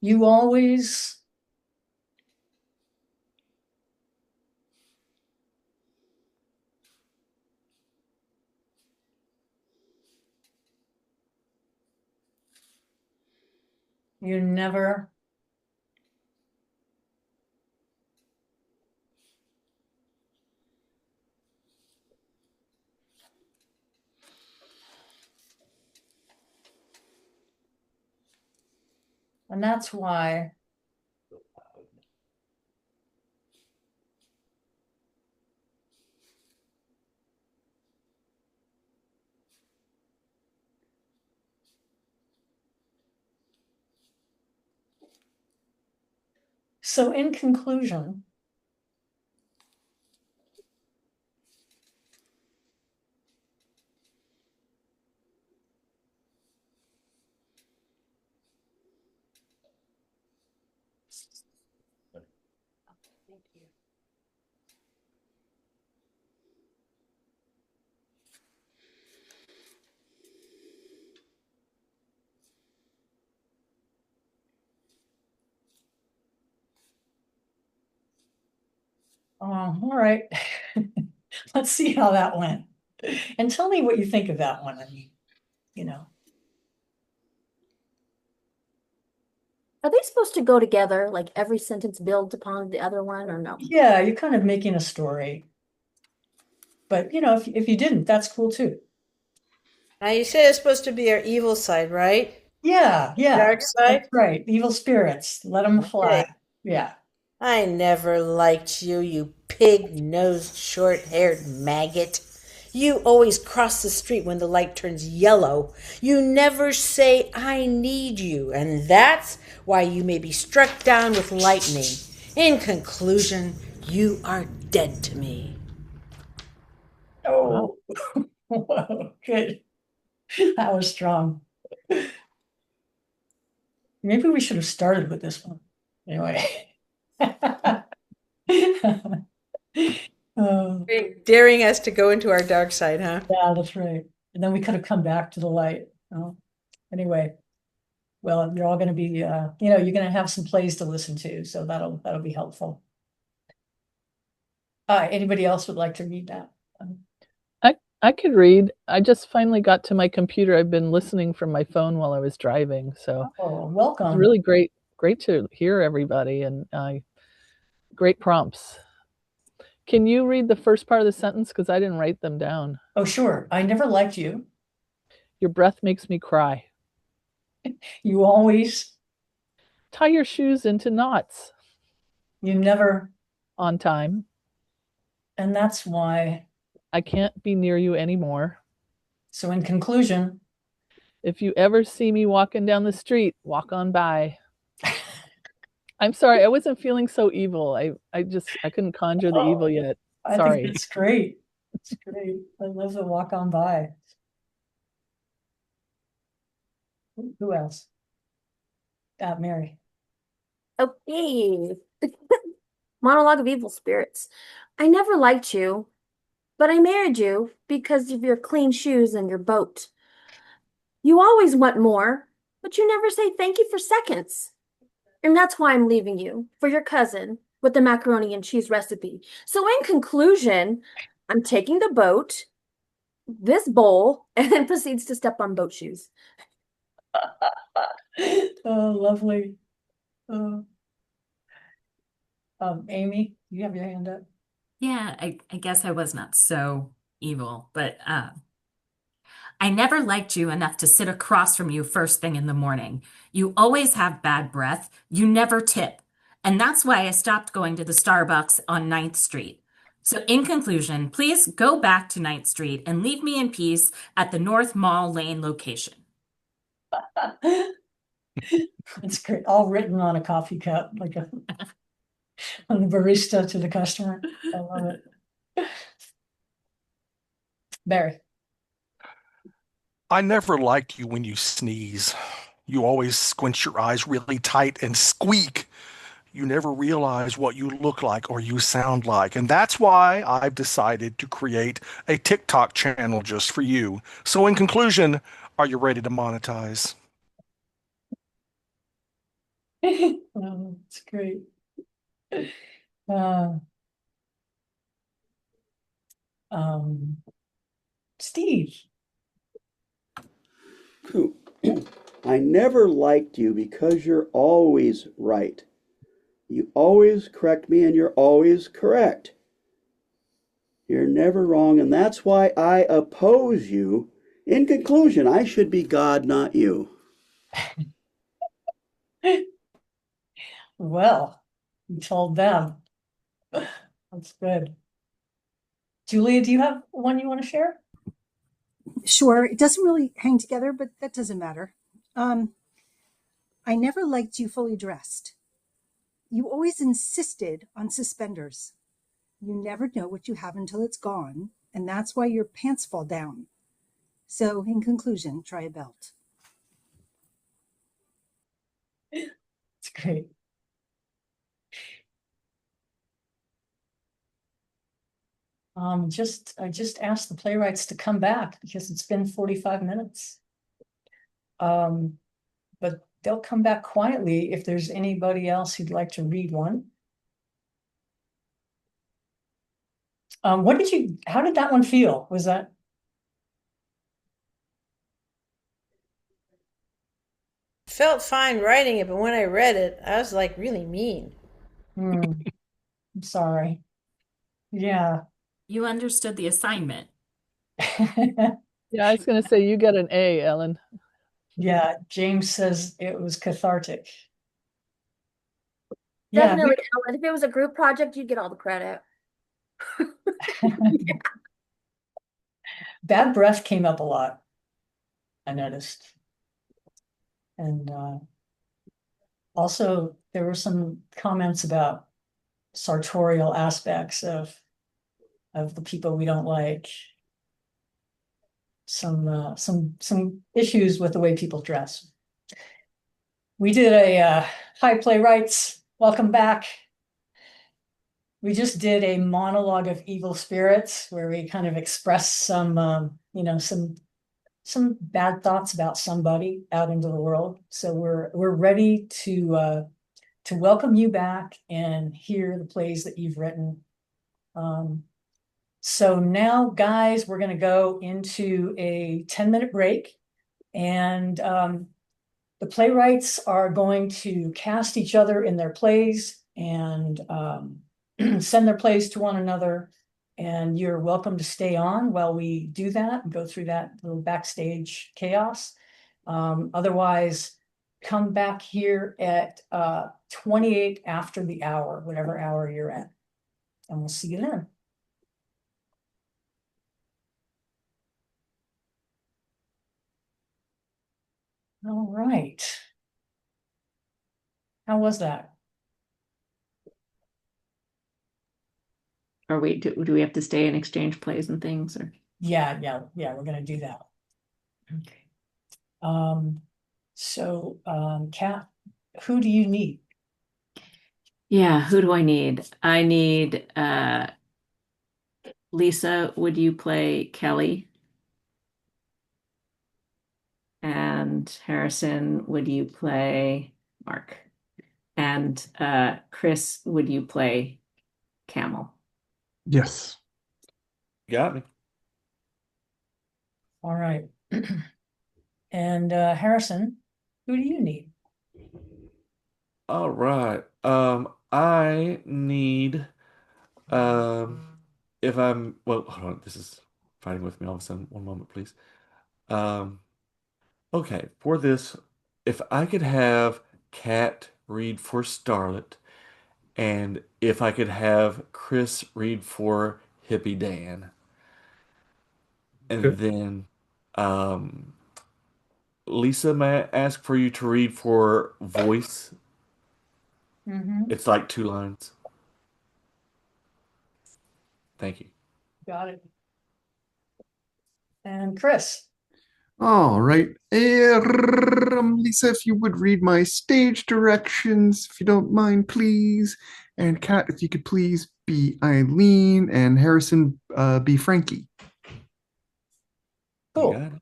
You always you never and that's why so in conclusion, all right. Let's see how that went. And tell me what you think of that one. I mean, you know. Are they supposed to go together? Like every sentence builds upon the other one, or no? Yeah, you're kind of making a story. But you know, if you didn't, that's cool too. Now you said it's supposed to be our evil side, right? Yeah, Dark side? that's right. Evil spirits, let them fly. Okay. Yeah. I never liked you, you pig-nosed, short-haired maggot. You always cross the street when the light turns yellow. You never say, I need you, and that's why you may be struck down with lightning. In conclusion, you are dead to me. Oh, whoa, good. That was strong. Maybe we should have started with this one. Anyway. Daring us to go into our dark side, huh? Yeah, that's right. And then we could have come back to the light. Anyway, well, you're all going to be, you know, you're going to have some plays to listen to, so that'll be helpful. Anybody else would like to read that? I could read. I just finally got to my computer. I've been listening from my phone while I was driving, so welcome. It's really great to hear everybody, and great prompts. Can you read the first part of the sentence? Because I didn't write them down. Oh, sure. I never liked you. Your breath makes me cry. You always tie your shoes into knots. You never on time. And that's why I can't be near you anymore. So in conclusion, if you ever see me walking down the street, walk on by. I'm sorry, I wasn't feeling so evil. I couldn't conjure the evil yet. Sorry. I think it's great. It's great. I love the walk on by. Who else? Mary. Okay. Monologue of Evil Spirits. I never liked you, but I married you because of your clean shoes and your boat. You always want more, but you never say thank you for seconds. And that's why I'm leaving you, for your cousin, with the macaroni and cheese recipe. So in conclusion, I'm taking the boat, this bowl, and then proceeds to step on boat shoes. Oh, lovely. Amy, you have your hand up. Yeah, I guess I was not so evil, but I never liked you enough to sit across from you first thing in the morning. You always have bad breath. You never tip. And that's why I stopped going to the Starbucks on 9th Street. So in conclusion, please go back to 9th Street and leave me in peace at the North Mall Lane location. It's great. All written on a coffee cup, like a on the barista to the customer. I love it. Barry. I never liked you when you sneeze. You always squint your eyes really tight and squeak. You never realize what you look like or you sound like. And that's why I've decided to create a TikTok channel just for you. So in conclusion, are you ready to monetize? Oh, it's great. Uh, Steve. I never liked you because you're always right. You always correct me and you're always correct. You're never wrong, and that's why I oppose you. In conclusion, I should be God, not you. Well, you told them. That's good. Julia, do you have one you want to share? Sure, it doesn't really hang together, but that doesn't matter. I never liked you fully dressed. You always insisted on suspenders. You never know what you have until it's gone, and that's why your pants fall down. So, in conclusion, try a belt. It's great. I just asked the playwrights to come back because it's been 45 minutes. But they'll come back quietly if there's anybody else who'd like to read one. How did that one feel? Was that? Felt fine writing it, but when I read it, I was like really mean. I'm sorry. Yeah. You understood the assignment. Yeah, I was going to say you got an A, Ellen. Yeah, James says it was cathartic. Yeah, Definitely, Ellen. If it was a group project, you'd get all the credit. Bad breath came up a lot, I noticed. And also there were some comments about sartorial aspects of the people we don't like. Some issues with the way people dress. We did a hi playwrights, welcome back. We just did a monologue of evil spirits where we kind of expressed some bad thoughts about somebody out into the world. So we're ready to welcome you back and hear the plays that you've written. So now, guys, we're going to go into a 10-minute break, and the playwrights are going to cast each other in their plays and send their plays to one another. And you're welcome to stay on while we do that and go through that little backstage chaos. Otherwise, come back here at 28 after the hour, whatever hour you're at. And we'll see you then. All right. How was that? Or wait, do we have to stay and exchange plays and things? Or Yeah, we're gonna do that. Okay. So Kat, who do you need? yeah, who do I need? I need Lisa, would you play Kelly? And Harrison, would you play Mark? And Chris, would you play Camel? Yes. Got me. All right. And Harrison, who do you need? All right. I need if I'm well, hold on, this is fighting with me all of a sudden. One moment, please. Okay, for this, if I could have Kat read for Starlet, and if I could have Chris read for Hippie Dan, and Okay. then Lisa, may I ask for you to read for voice? It's like 2 lines. Thank you. Got it. And Chris. All right. Lisa, if you would read my stage directions, if you don't mind, please. And Kat, if you could please be Eileen, and Harrison be Frankie. Cool.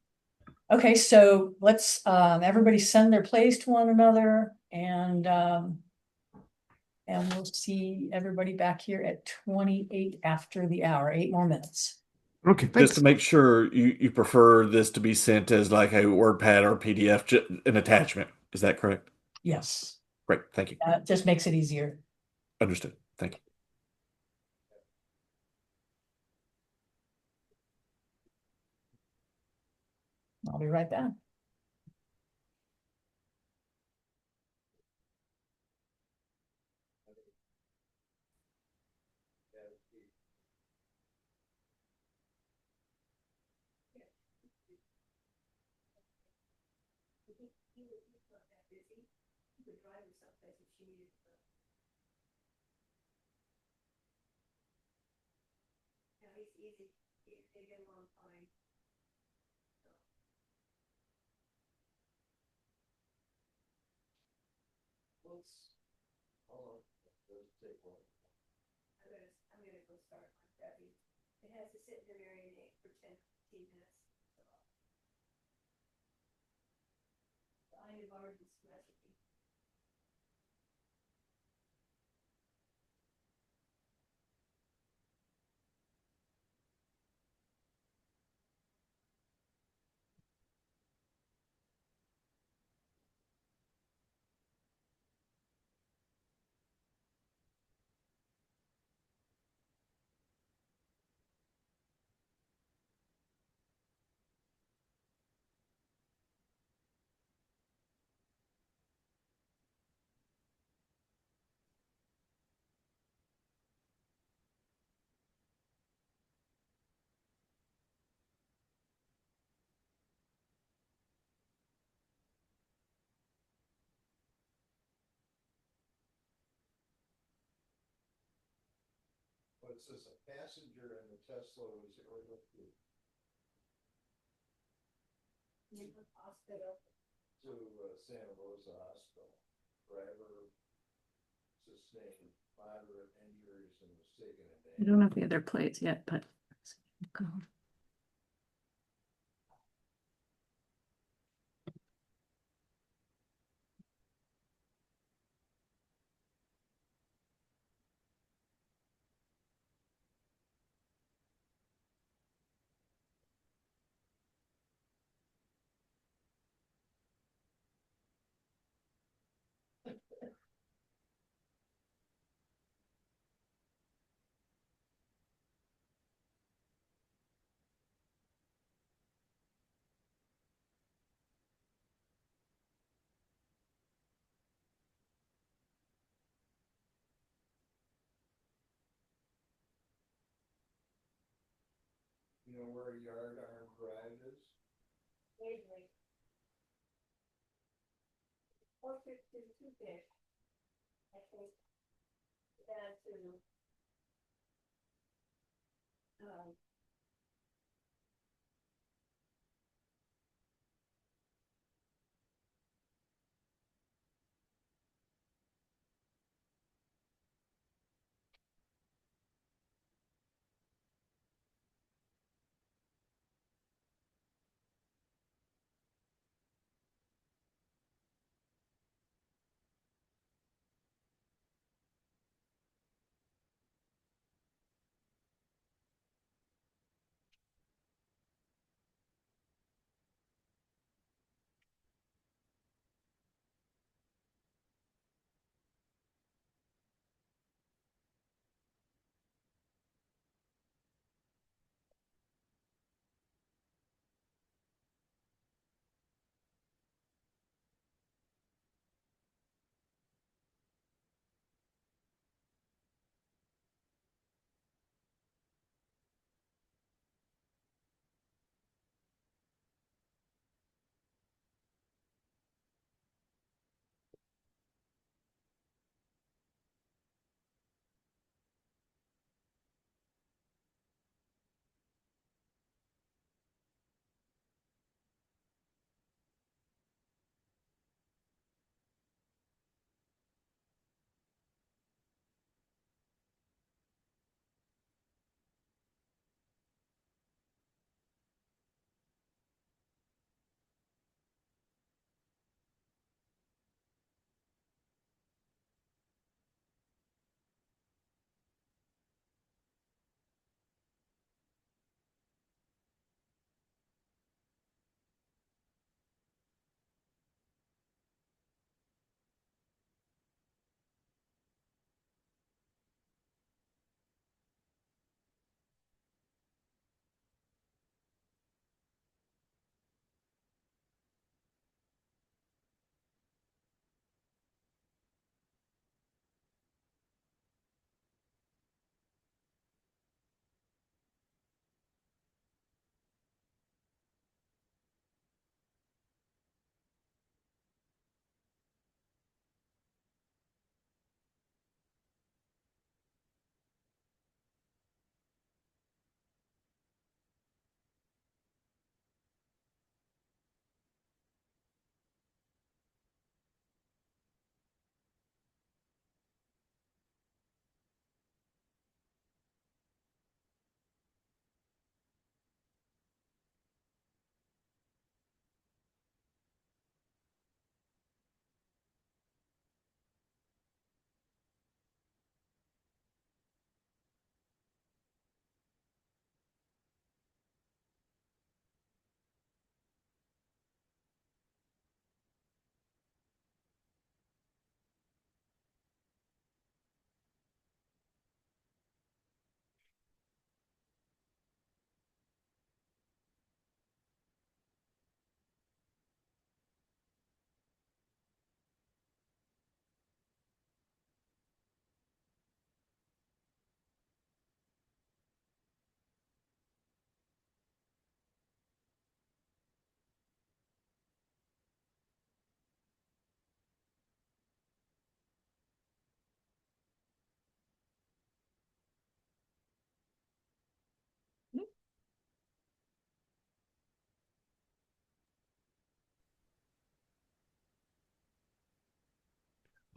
Okay, so let's everybody send their plays to one another. And we'll see everybody back here at 28 after the hour, 8 more minutes. Okay, Just thanks. to make sure you prefer this to be sent as like a WordPad or PDF, an attachment. Is that correct? Yes. Great. Thank you. Just makes it easier. Understood. Thank you. I'll be right back. But it says a passenger in the Tesla was ordered to Santa Rosa Hospital. Driver sustained moderate injuries and was taken into. I don't have the other plates yet, but go. You know where Yard Arm Drive is? Vaguely. 452 fish. I think that to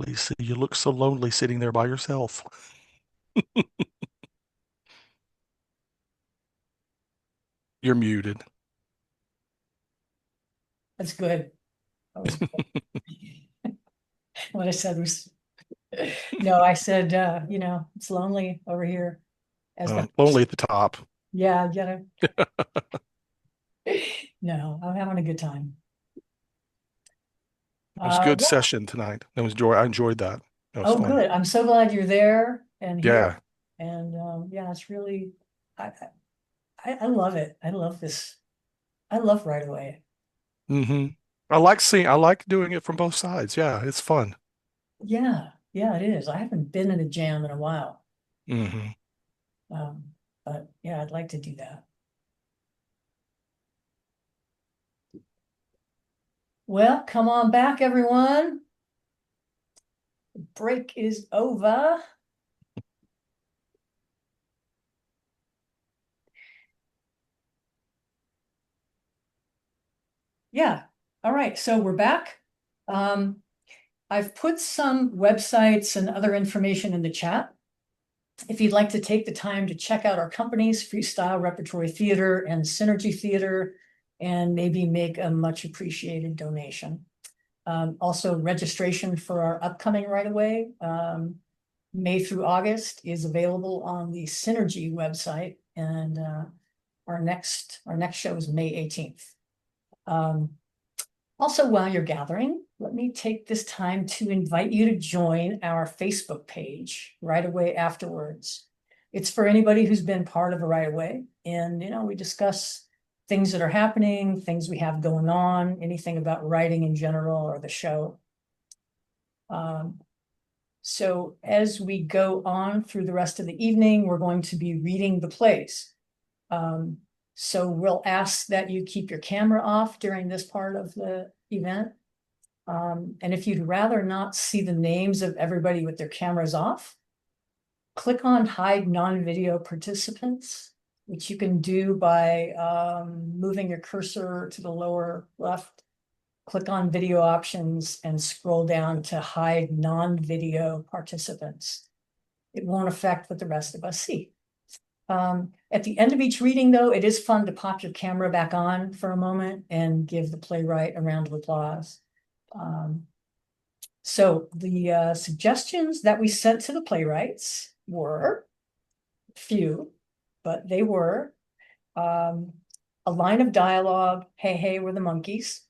Lisa, you look so lonely sitting there by yourself. You're muted. That's good. That was good. What I said was, no, I said, it's lonely over here. Lonely at the top. Yeah, no, I'm having a good time. It was a good Yeah. session tonight. I enjoyed that. That was Oh, fun. good. I'm so glad you're there and here. Yeah. And it's really, I love it. I love this. I love Right Away. I like doing it from both sides. Yeah, it's fun. Yeah, it is. I haven't been in a jam in a while. But yeah, I'd like to do that. Well, come on back, everyone. The break is over. Yeah. All right. So we're back. I've put some websites and other information in the chat. If you'd like to take the time to check out our companies, Freestyle Repertory Theater and Synergy Theater, and maybe make a much appreciated donation. Also, registration for our upcoming Right Away, May through August, is available on the Synergy website, and our next show is May 18th. Also, while you're gathering, let me take this time to invite you to join our Facebook page right away afterwards. It's for anybody who's been part of a Right Away, and we discuss things that are happening, things we have going on, anything about writing in general or the show. So as we go on through the rest of the evening, we're going to be reading the plays. So we'll ask that you keep your camera off during this part of the event. And if you'd rather not see the names of everybody with their cameras off, click on Hide Non-Video Participants, which you can do by moving your cursor to the lower left. Click on Video Options and scroll down to Hide Non-Video Participants. It won't affect what the rest of us see. At the end of each reading, though, it is fun to pop your camera back on for a moment and give the playwright a round of applause. So the suggestions that we sent to the playwrights were few, but they were a line of dialogue, "Hey, hey, we're the monkeys,"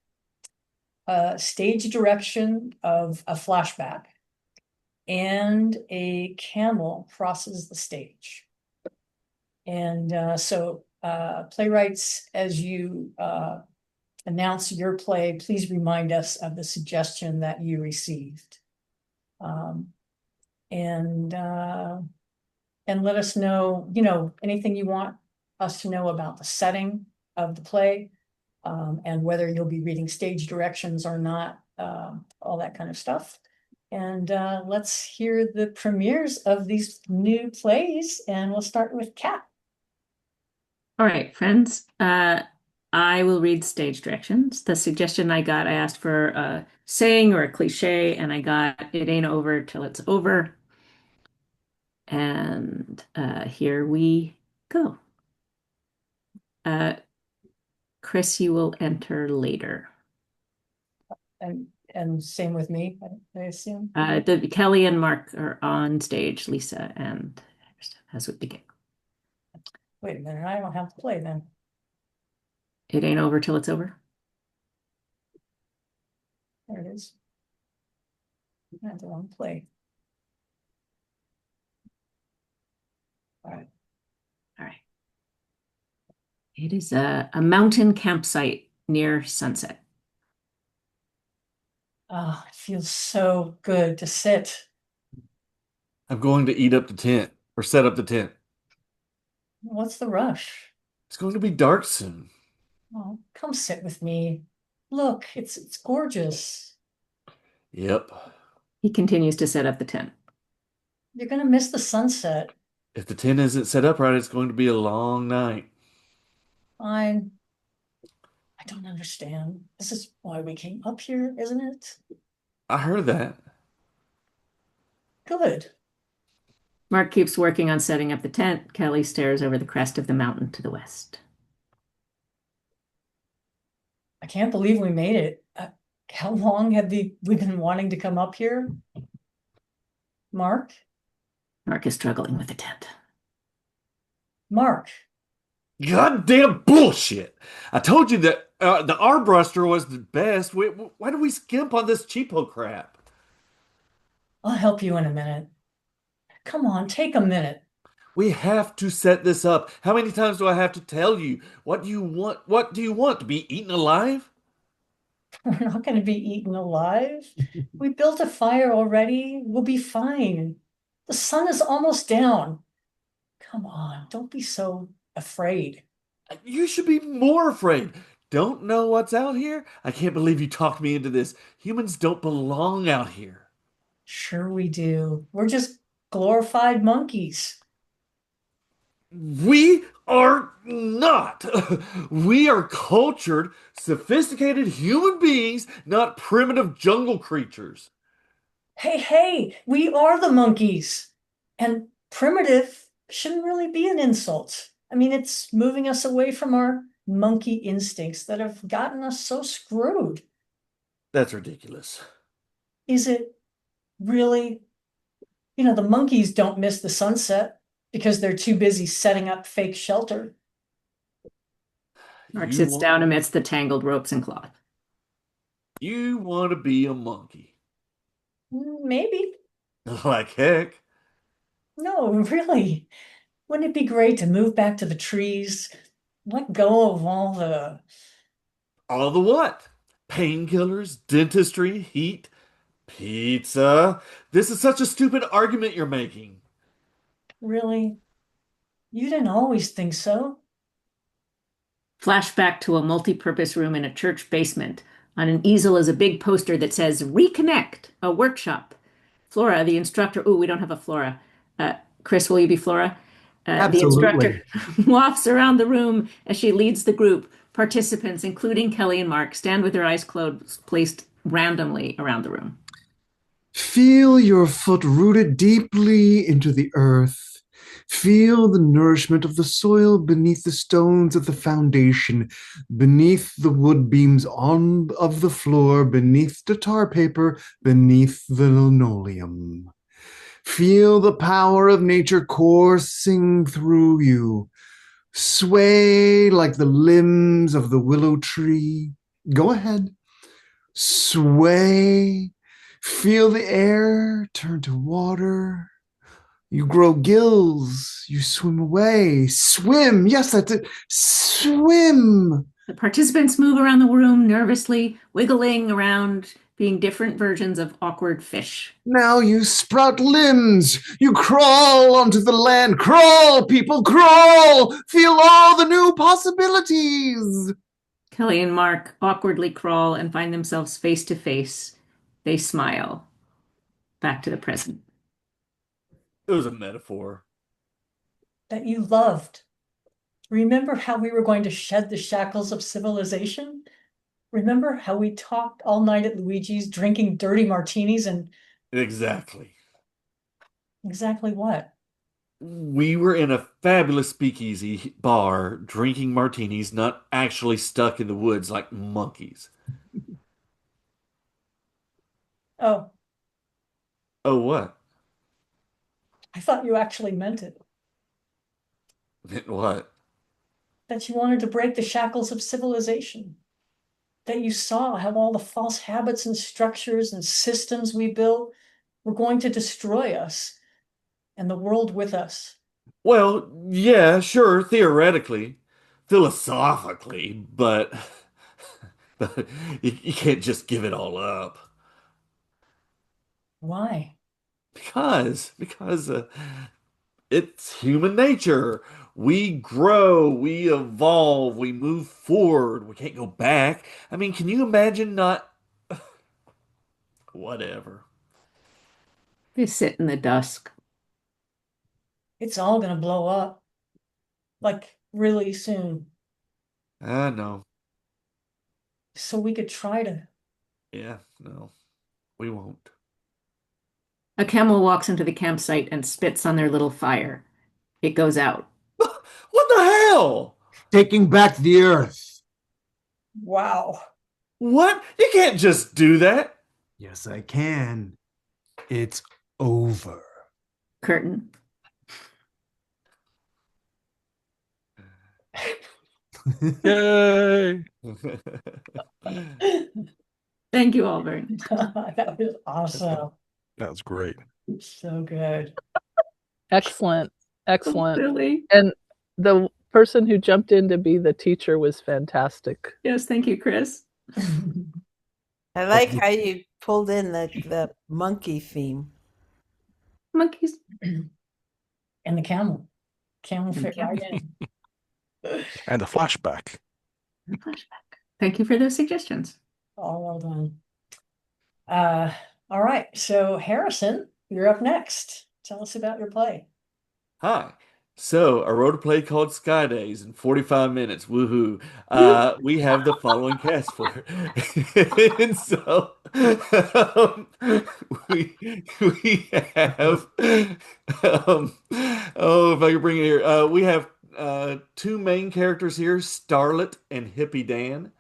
stage direction of a flashback, and a camel crosses the stage. And so playwrights, as you announce your play, please remind us of the suggestion that you received. And let us know, anything you want us to know about the setting of the play, and whether you'll be reading stage directions or not, all that kind of stuff. And let's hear the premieres of these new plays, and we'll start with Kat. All right, friends. I will read stage directions. The suggestion I got, I asked for a saying or a cliche, and I got "It ain't over till it's over." And here we go. Chris, you will enter later. And same with me, I assume. Kelly and Mark are on stage. Lisa and as we begin. Wait a minute, I don't have to play then. It ain't over till it's over. There it is. I have the wrong play. All right. It is a mountain campsite near sunset. Oh, it feels so good to sit. I'm going to eat up the tent or set up the tent. What's the rush? It's going to be dark soon. Oh, come sit with me. Look, it's gorgeous. Yep. He continues to set up the tent. You're gonna miss the sunset. If the tent isn't set up right, it's going to be a long night. Fine. I don't understand. This is why we came up here, isn't it? I heard that. Good. Mark keeps working on setting up the tent. Kelly stares over the crest of the mountain to the west. I can't believe we made it. How long have we been wanting to come up here? Mark? Mark is struggling with the tent. Mark. Goddamn bullshit! I told you that the Arbruster was the best. Why do we skimp on this cheapo crap? I'll help you in a minute. Come on, take a minute. We have to set this up. How many times do I have to tell you? What do you want? What do you want? To be eaten alive? We're not going to be eaten alive. We built a fire already. We'll be fine. The sun is almost down. Come on, don't be so afraid. You should be more afraid. Don't know what's out here? I can't believe you talked me into this. Humans don't belong out here. Sure we do. We're just glorified monkeys. We are not. We are cultured, sophisticated human beings, not primitive jungle creatures. Hey, we are the monkeys. And primitive shouldn't really be an insult. I mean, it's moving us away from our monkey instincts that have gotten us so screwed. That's ridiculous. Is it really? You know, the monkeys don't miss the sunset because they're too busy setting up fake shelter. Mark sits down amidst the tangled ropes and cloth. You want to be a monkey? Maybe. Like heck. No, really. Wouldn't it be great to move back to the trees, let go of all the... All the what? Painkillers, dentistry, heat, pizza. This is such a stupid argument you're making. Really? You didn't always think so. Flashback to a multi-purpose room in a church basement. On an easel is a big poster that says Reconnect, a workshop. Flora, the instructor. Oh, we don't have a Flora. Chris, will you be Flora? The instructor wafts around the room as she leads the group. Participants, including Kelly and Mark, stand with their eyes closed, placed randomly around the room. Feel your foot rooted deeply into the earth. Feel the nourishment of the soil beneath the stones of the foundation, beneath the wood beams of the floor, beneath the tar paper, beneath the linoleum. Feel the power of nature coursing through you. Sway like the limbs of the willow tree. Go ahead. Sway. Feel the air turn to water. You grow gills. You swim away. Swim. Yes, that's it. Swim. The participants move around the room nervously, wiggling around, being different versions of awkward fish. Now you sprout limbs. You crawl onto the land. Crawl, people, crawl. Feel all the new possibilities. Kelly and Mark awkwardly crawl and find themselves face to face. They smile. Back to the present. It was a metaphor. That you loved. Remember how we were going to shed the shackles of civilization? Remember how we talked all night at Luigi's, drinking dirty martinis and... Exactly. Exactly what? We were in a fabulous speakeasy bar, drinking martinis, not actually stuck in the woods like monkeys. Oh. Oh, what? I thought you actually meant it. Meant what? That you wanted to break the shackles of civilization. That you saw how all the false habits and structures and systems we built were going to destroy us and the world with us. Well, yeah, sure, theoretically, philosophically, but you can't just give it all up. Why? Because it's human nature. We grow, we evolve, we move forward. We can't go back. I mean, can you imagine not... Whatever. They sit in the dusk. It's all gonna blow up. Like, really soon. I know. So we could try to... Yeah, no, we won't. A camel walks into the campsite and spits on their little fire. It goes out. What the hell? Taking back the earth. Wow. What? You can't just do that. Yes, I can. It's over. Curtain. Yay! Thank you all very much. That was awesome. That was great. So good. Excellent. Excellent. Really? And the person who jumped in to be the teacher was fantastic. Yes, thank you, Chris. I like how you pulled in the monkey theme. Monkeys. And the camel. Camel fit camel. right in. And a flashback. Flashback. Thank you for those suggestions. All well done. All right. So Harrison, you're up next. Tell us about your play. Hi. So I wrote a play called Sky Days in 45 minutes. Woohoo. We have the following cast for it. And so we have oh, if I could bring it here. We have two main characters here, Starlet and Hippie Dan.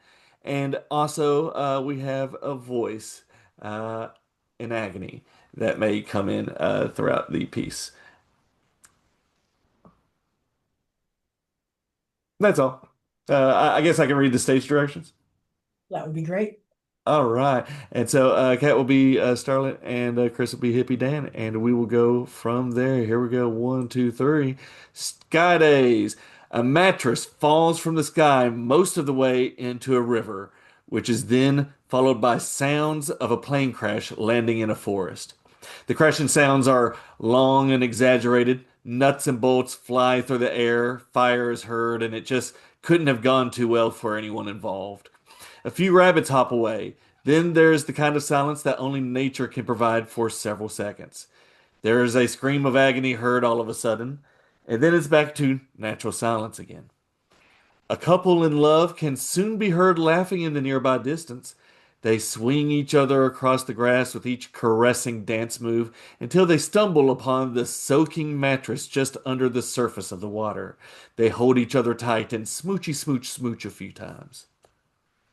And also we have a voice in agony that may come in throughout the piece. That's all. I guess I can read the stage directions. That would be great. All right. And so Kat will be Starlet and Chris will be Hippie Dan. And we will go from there. Here we go. 1, 2, 3. Sky Days. A mattress falls from the sky most of the way into a river, which is then followed by sounds of a plane crash landing in a forest. The crashing sounds are long and exaggerated. Nuts and bolts fly through the air, fire is heard, and it just couldn't have gone too well for anyone involved. A few rabbits hop away. Then there's the kind of silence that only nature can provide for several seconds. There is a scream of agony heard all of a sudden, and then it's back to natural silence again. A couple in love can soon be heard laughing in the nearby distance. They swing each other across the grass with each caressing dance move until they stumble upon the soaking mattress just under the surface of the water. They hold each other tight and smoochy smooch smooch a few times.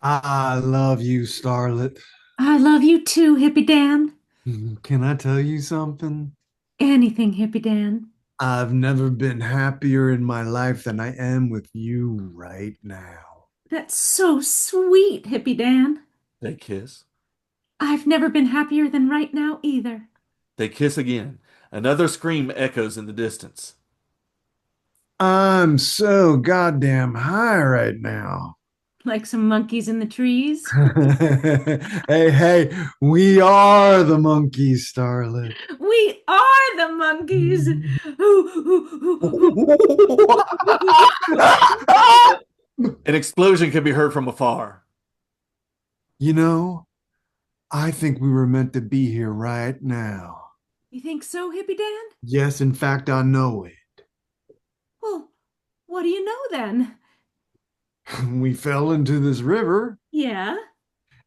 I love you, Starlet. I love you too, Hippie Dan. Can I tell you something? Anything, Hippie Dan. I've never been happier in my life than I am with you right now. That's so sweet, Hippie Dan. They kiss. I've never been happier than right now either. They kiss again. Another scream echoes in the distance. I'm so goddamn high right now. Like some monkeys in the trees. Hey, we are the monkeys, Starlet. We are the monkeys. An explosion can be heard from afar. You know, I think we were meant to be here right now. You think so, Hippie Dan? Yes, in fact, I know it. Well, what do you know then? We fell into this river Yeah.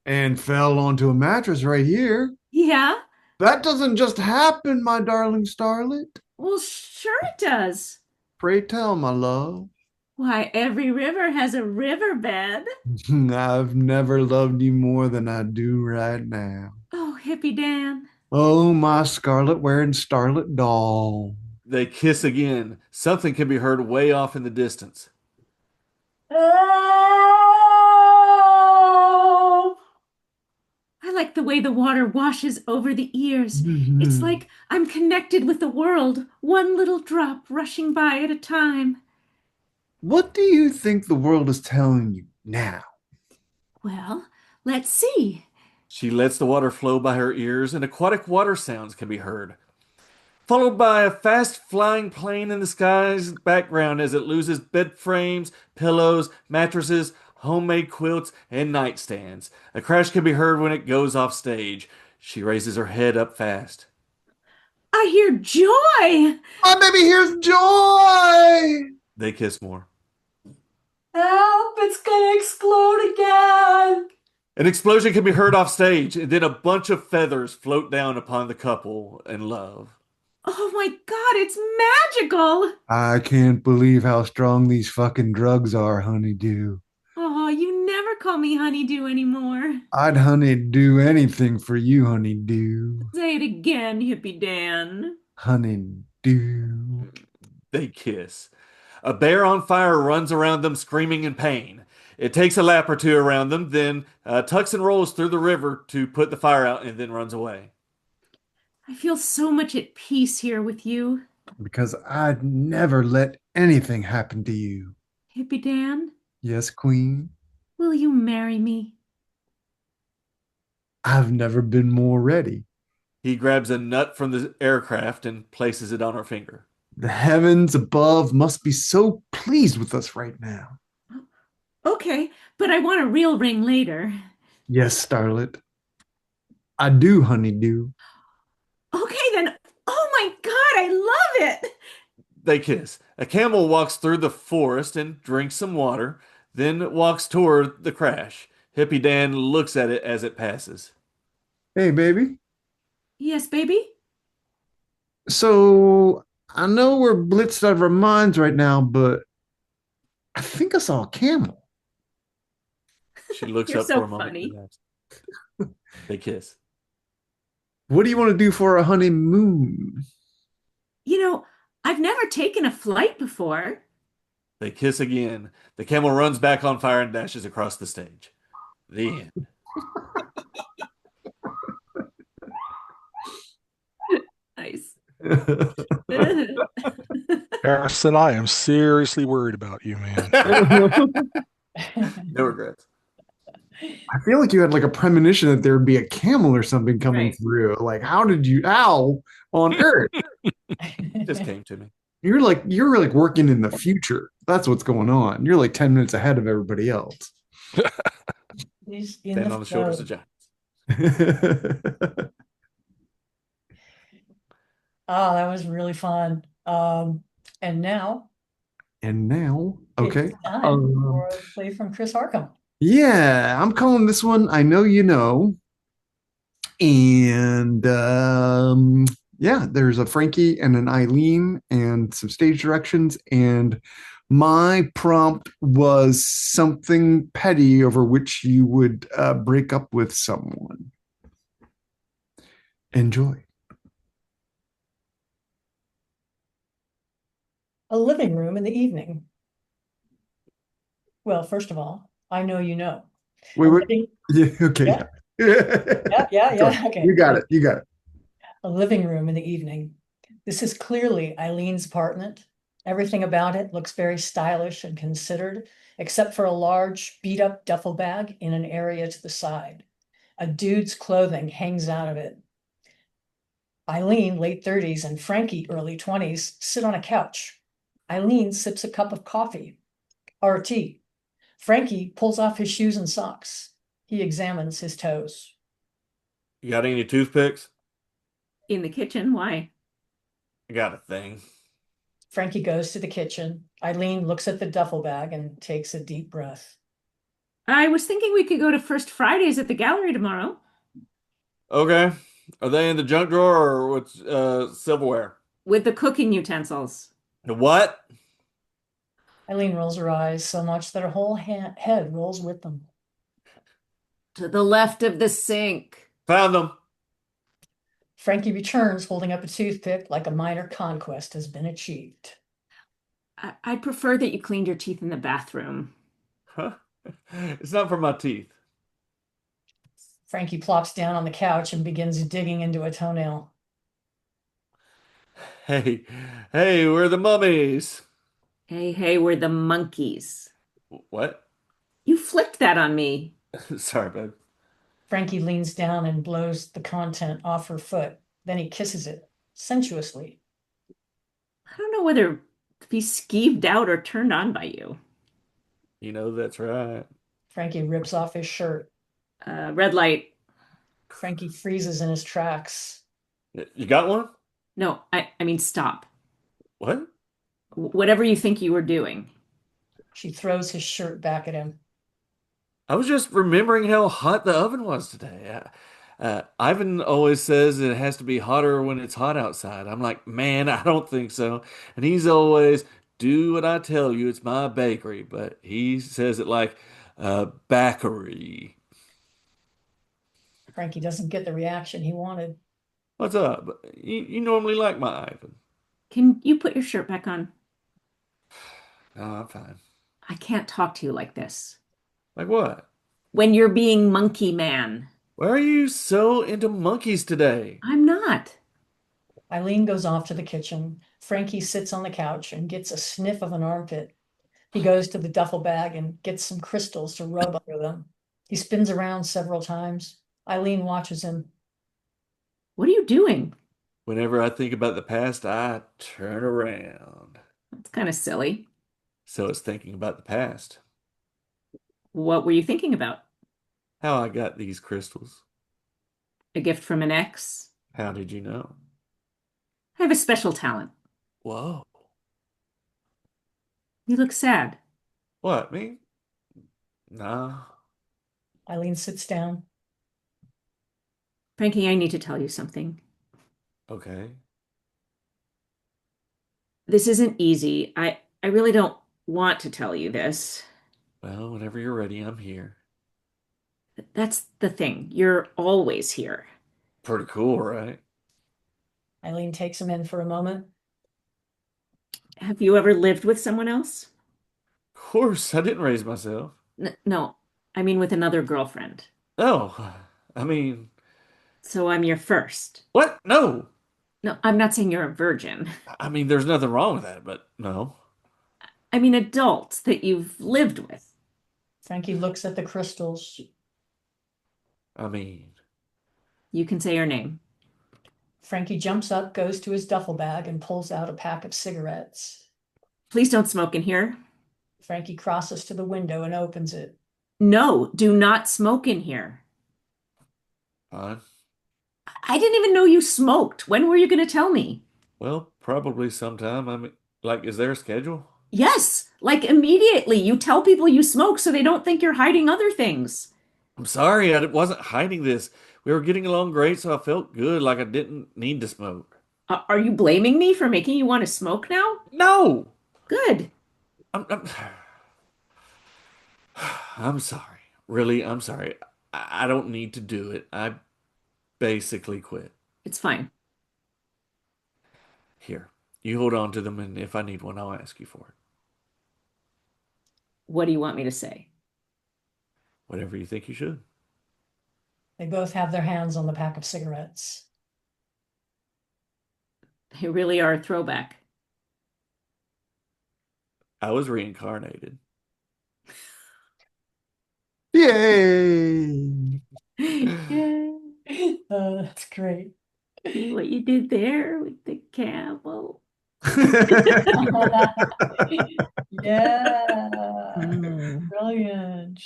and fell onto a mattress right here. Yeah. That doesn't just happen, my darling Starlet. Well, sure it does. Pray tell, my love. Why, every river has a riverbed. I've never loved you more than I do right now. Oh, Hippie Dan. Oh, my scarlet wearing starlet doll. They kiss again. Something can be heard way off in the distance. I like the way the water washes over the ears. It's like I'm connected with the world, one little drop rushing by at a time. What do you think the world is telling you now? Well, let's see. She lets the water flow by her ears, and aquatic water sounds can be heard, followed by a fast-flying plane in the sky's background as it loses bed frames, pillows, mattresses, homemade quilts, and nightstands. A crash can be heard when it goes off stage. She raises her head up fast. I hear joy! My baby hears joy! They kiss more. Help! It's gonna explode again! An explosion can be heard off stage, and then a bunch of feathers float down upon the couple in love. Oh my God, it's magical. I can't believe how strong these fucking drugs are, honeydew. Oh, you never call me honeydew anymore. I'd honeydew anything for you, honeydew. Say it again, Hippie Dan. Honeydew. They kiss. A bear on fire runs around them screaming in pain. It takes a lap or two around them, then tucks and rolls through the river to put the fire out and then runs away. I feel so much at peace here with you. Because I'd never let anything happen to you. Hippie Dan, Yes, Queen. will you marry me? I've never been more ready. He grabs a nut from the aircraft and places it on her finger. The heavens above must be so pleased with us right now. Okay, but I want a real ring later. Yes, starlet. I do, honeydew. Okay, then. Oh my God, I love it. They kiss. A camel walks through the forest and drinks some water, then walks toward the crash. Hippie Dan looks at it as it passes. Hey, baby. Yes, baby? So I know we're blitzed out of our minds right now, but I think I saw a camel. She looks You're up so for a moment. funny. and asks. They kiss. What do you want to do for a honeymoon? You know, I've never taken a flight before. They kiss again. The camel runs back on fire and dashes across the stage. The end. Nice. Harrison, I am seriously worried about you, man. No regrets. I feel like you had like a premonition that there would be a camel or something coming Right. through. Like, how on earth? It just came to me. You're like working in the future. That's what's going on. You're like 10 minutes ahead of everybody else. He's in Stand the on the shoulders flow. of giants. Oh, that was really fun. And now And now, okay. it's time for a play from Chris Arkham. Yeah, I'm calling this one I Know You Know. And yeah, there's a Frankie and an Eileen and some stage directions. And my prompt was something petty over which you would break up with someone. Enjoy. A living room in the evening. Well, first of all, I know you know. Wait, A wait. living- Yeah, okay. Yeah. Yeah. Yeah. Okay. You got it. You got it. A living room in the evening. This is clearly Eileen's apartment. Everything about it looks very stylish and considered, except for a large beat-up duffel bag in an area to the side. A dude's clothing hangs out of it. Eileen, late 30s, and Frankie, early 20s, sit on a couch. Eileen sips a cup of coffee or tea. Frankie pulls off his shoes and socks. He examines his toes. You got any toothpicks? In the kitchen, why? I got a thing. Frankie goes to the kitchen. Eileen looks at the duffel bag and takes a deep breath. I was thinking we could go to First Fridays at the gallery tomorrow. Okay. Are they in the junk drawer or what's silverware? With the cooking utensils. The what? Eileen rolls her eyes so much that her whole head rolls with them. To the left of the sink. Found them. Frankie returns holding up a toothpick like a minor conquest has been achieved. I prefer that you cleaned your teeth in the bathroom. Huh? It's not for my teeth. Frankie plops down on the couch and begins digging into a toenail. Hey, we're the mummies. Hey, we're the monkeys. What? You flicked that on me. Sorry, babe. Frankie leans down and blows the content off her foot. Then he kisses it sensuously. I don't know whether to be skeeved out or turned on by you. You know that's right. Frankie rips off his shirt. Red light. Frankie freezes in his tracks. You got one? No, I mean stop. What? Whatever you think you were doing. She throws his shirt back at him. I was just remembering how hot the oven was today. Ivan always says it has to be hotter when it's hot outside. I'm like, man, I don't think so. And he's always, do what I tell you. It's my bakery. But he says it like, bakery. Frankie doesn't get the reaction he wanted. What's up? You normally like my Ivan. Can you put your shirt back on? No, I'm fine. I can't talk to you like this. Like what? When you're being monkey man. Why are you so into monkeys today? I'm not. Eileen goes off to the kitchen. Frankie sits on the couch and gets a sniff of an armpit. He goes to the duffel bag and gets some crystals to rub under them. He spins around several times. Eileen watches him. What are you doing? Whenever I think about the past, I turn around. That's kind of silly. So it's thinking about the past. What were you thinking about? How I got these crystals. A gift from an ex? How did you know? I have a special talent. Whoa. You look sad. What, me? Nah. Eileen sits down. Frankie, I need to tell you something. Okay. This isn't easy. I really don't want to tell you this. Well, whenever you're ready, I'm here. That's the thing. You're always here. Pretty cool, right? Eileen takes him in for a moment. Have you ever lived with someone else? Of course, I didn't raise myself. No, I mean with another girlfriend. Oh, I mean... So I'm your first. What? No. No, I'm not saying you're a virgin. I mean, there's nothing wrong with that, but no. I mean adults that you've lived with. Frankie looks at the crystals. I mean... You can say her name. Frankie jumps up, goes to his duffel bag, and pulls out a pack of cigarettes. Please don't smoke in here. Frankie crosses to the window and opens it. No, do not smoke in here. Fine. I didn't even know you smoked. When were you going to tell me? Well, probably sometime. I mean, like, is there a schedule? Yes, like immediately. You tell people you smoke so they don't think you're hiding other things. I'm sorry, I wasn't hiding this. We were getting along great, so I felt good, like I didn't need to smoke. Are you blaming me for making you want to smoke now? No! Good. I'm sorry. Really, I'm sorry. I don't need to do it. I basically quit. It's fine. Here, you hold on to them, and if I need one, I'll ask you for it. What do you want me to say? Whatever you think you should. They both have their hands on the pack of cigarettes. They really are a throwback. I was reincarnated. Yay! That's great. See what you did there with the camel. Yeah, brilliant.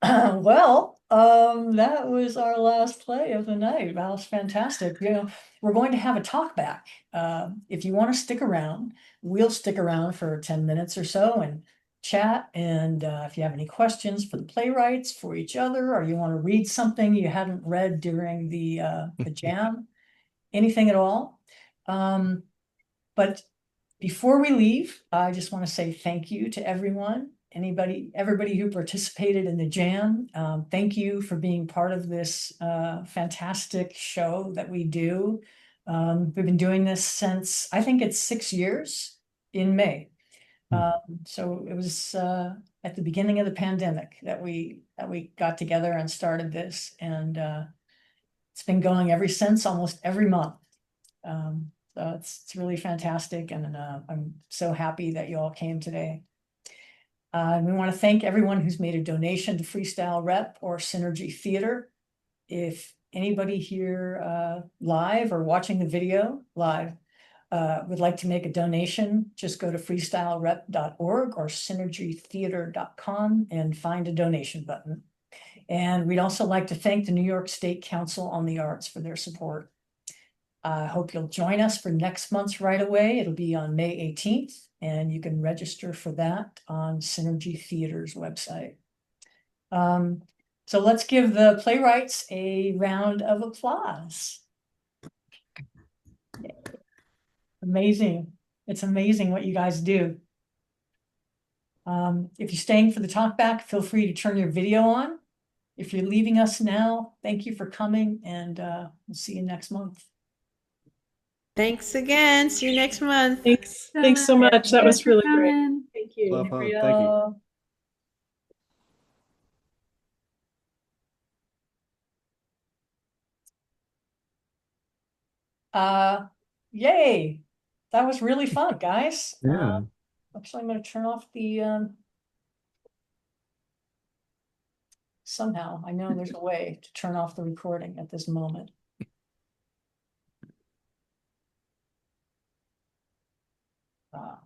Well, that was our last play of the night. That was fantastic. You know, we're going to have a talk back. If you want to stick around, we'll stick around for 10 minutes or so and chat. And if you have any questions for the playwrights, for each other, or you want to read something you hadn't read during the jam, anything at all. But before we leave, I just want to say thank you to everyone. Everybody who participated in the jam, thank you for being part of this fantastic show that we do. We've been doing this since, I think it's 6 years in May. So it was at the beginning of the pandemic that we got together and started this, and it's been going ever since, almost every month. So it's really fantastic, and I'm so happy that you all came today. We want to thank everyone who's made a donation to Freestyle Rep or Synergy Theater. If anybody here live or watching the video live would like to make a donation, just go to freestylerep.org or synergytheater.com and find a donation button. And we'd also like to thank the New York State Council on the Arts for their support. I hope you'll join us for next month's Right Away. It'll be on May 18th, and you can register for that on Synergy Theater's website. So let's give the playwrights a round of applause. Amazing. It's amazing what you guys do. If you're staying for the talkback, feel free to turn your video on. If you're leaving us now, thank you for coming, and we'll see you next month. Thanks again. See you next month. Thanks so much. That was really great. Coming. Thank you. Well, fun. Thank you. Yay. That was really fun, guys. Yeah. Actually, I'm going to turn off the somehow. I know there's a way to turn off the recording at this moment.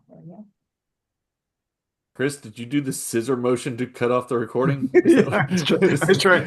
There we go. Chris, did you do the scissor motion to cut off the recording? Yeah, I was trying.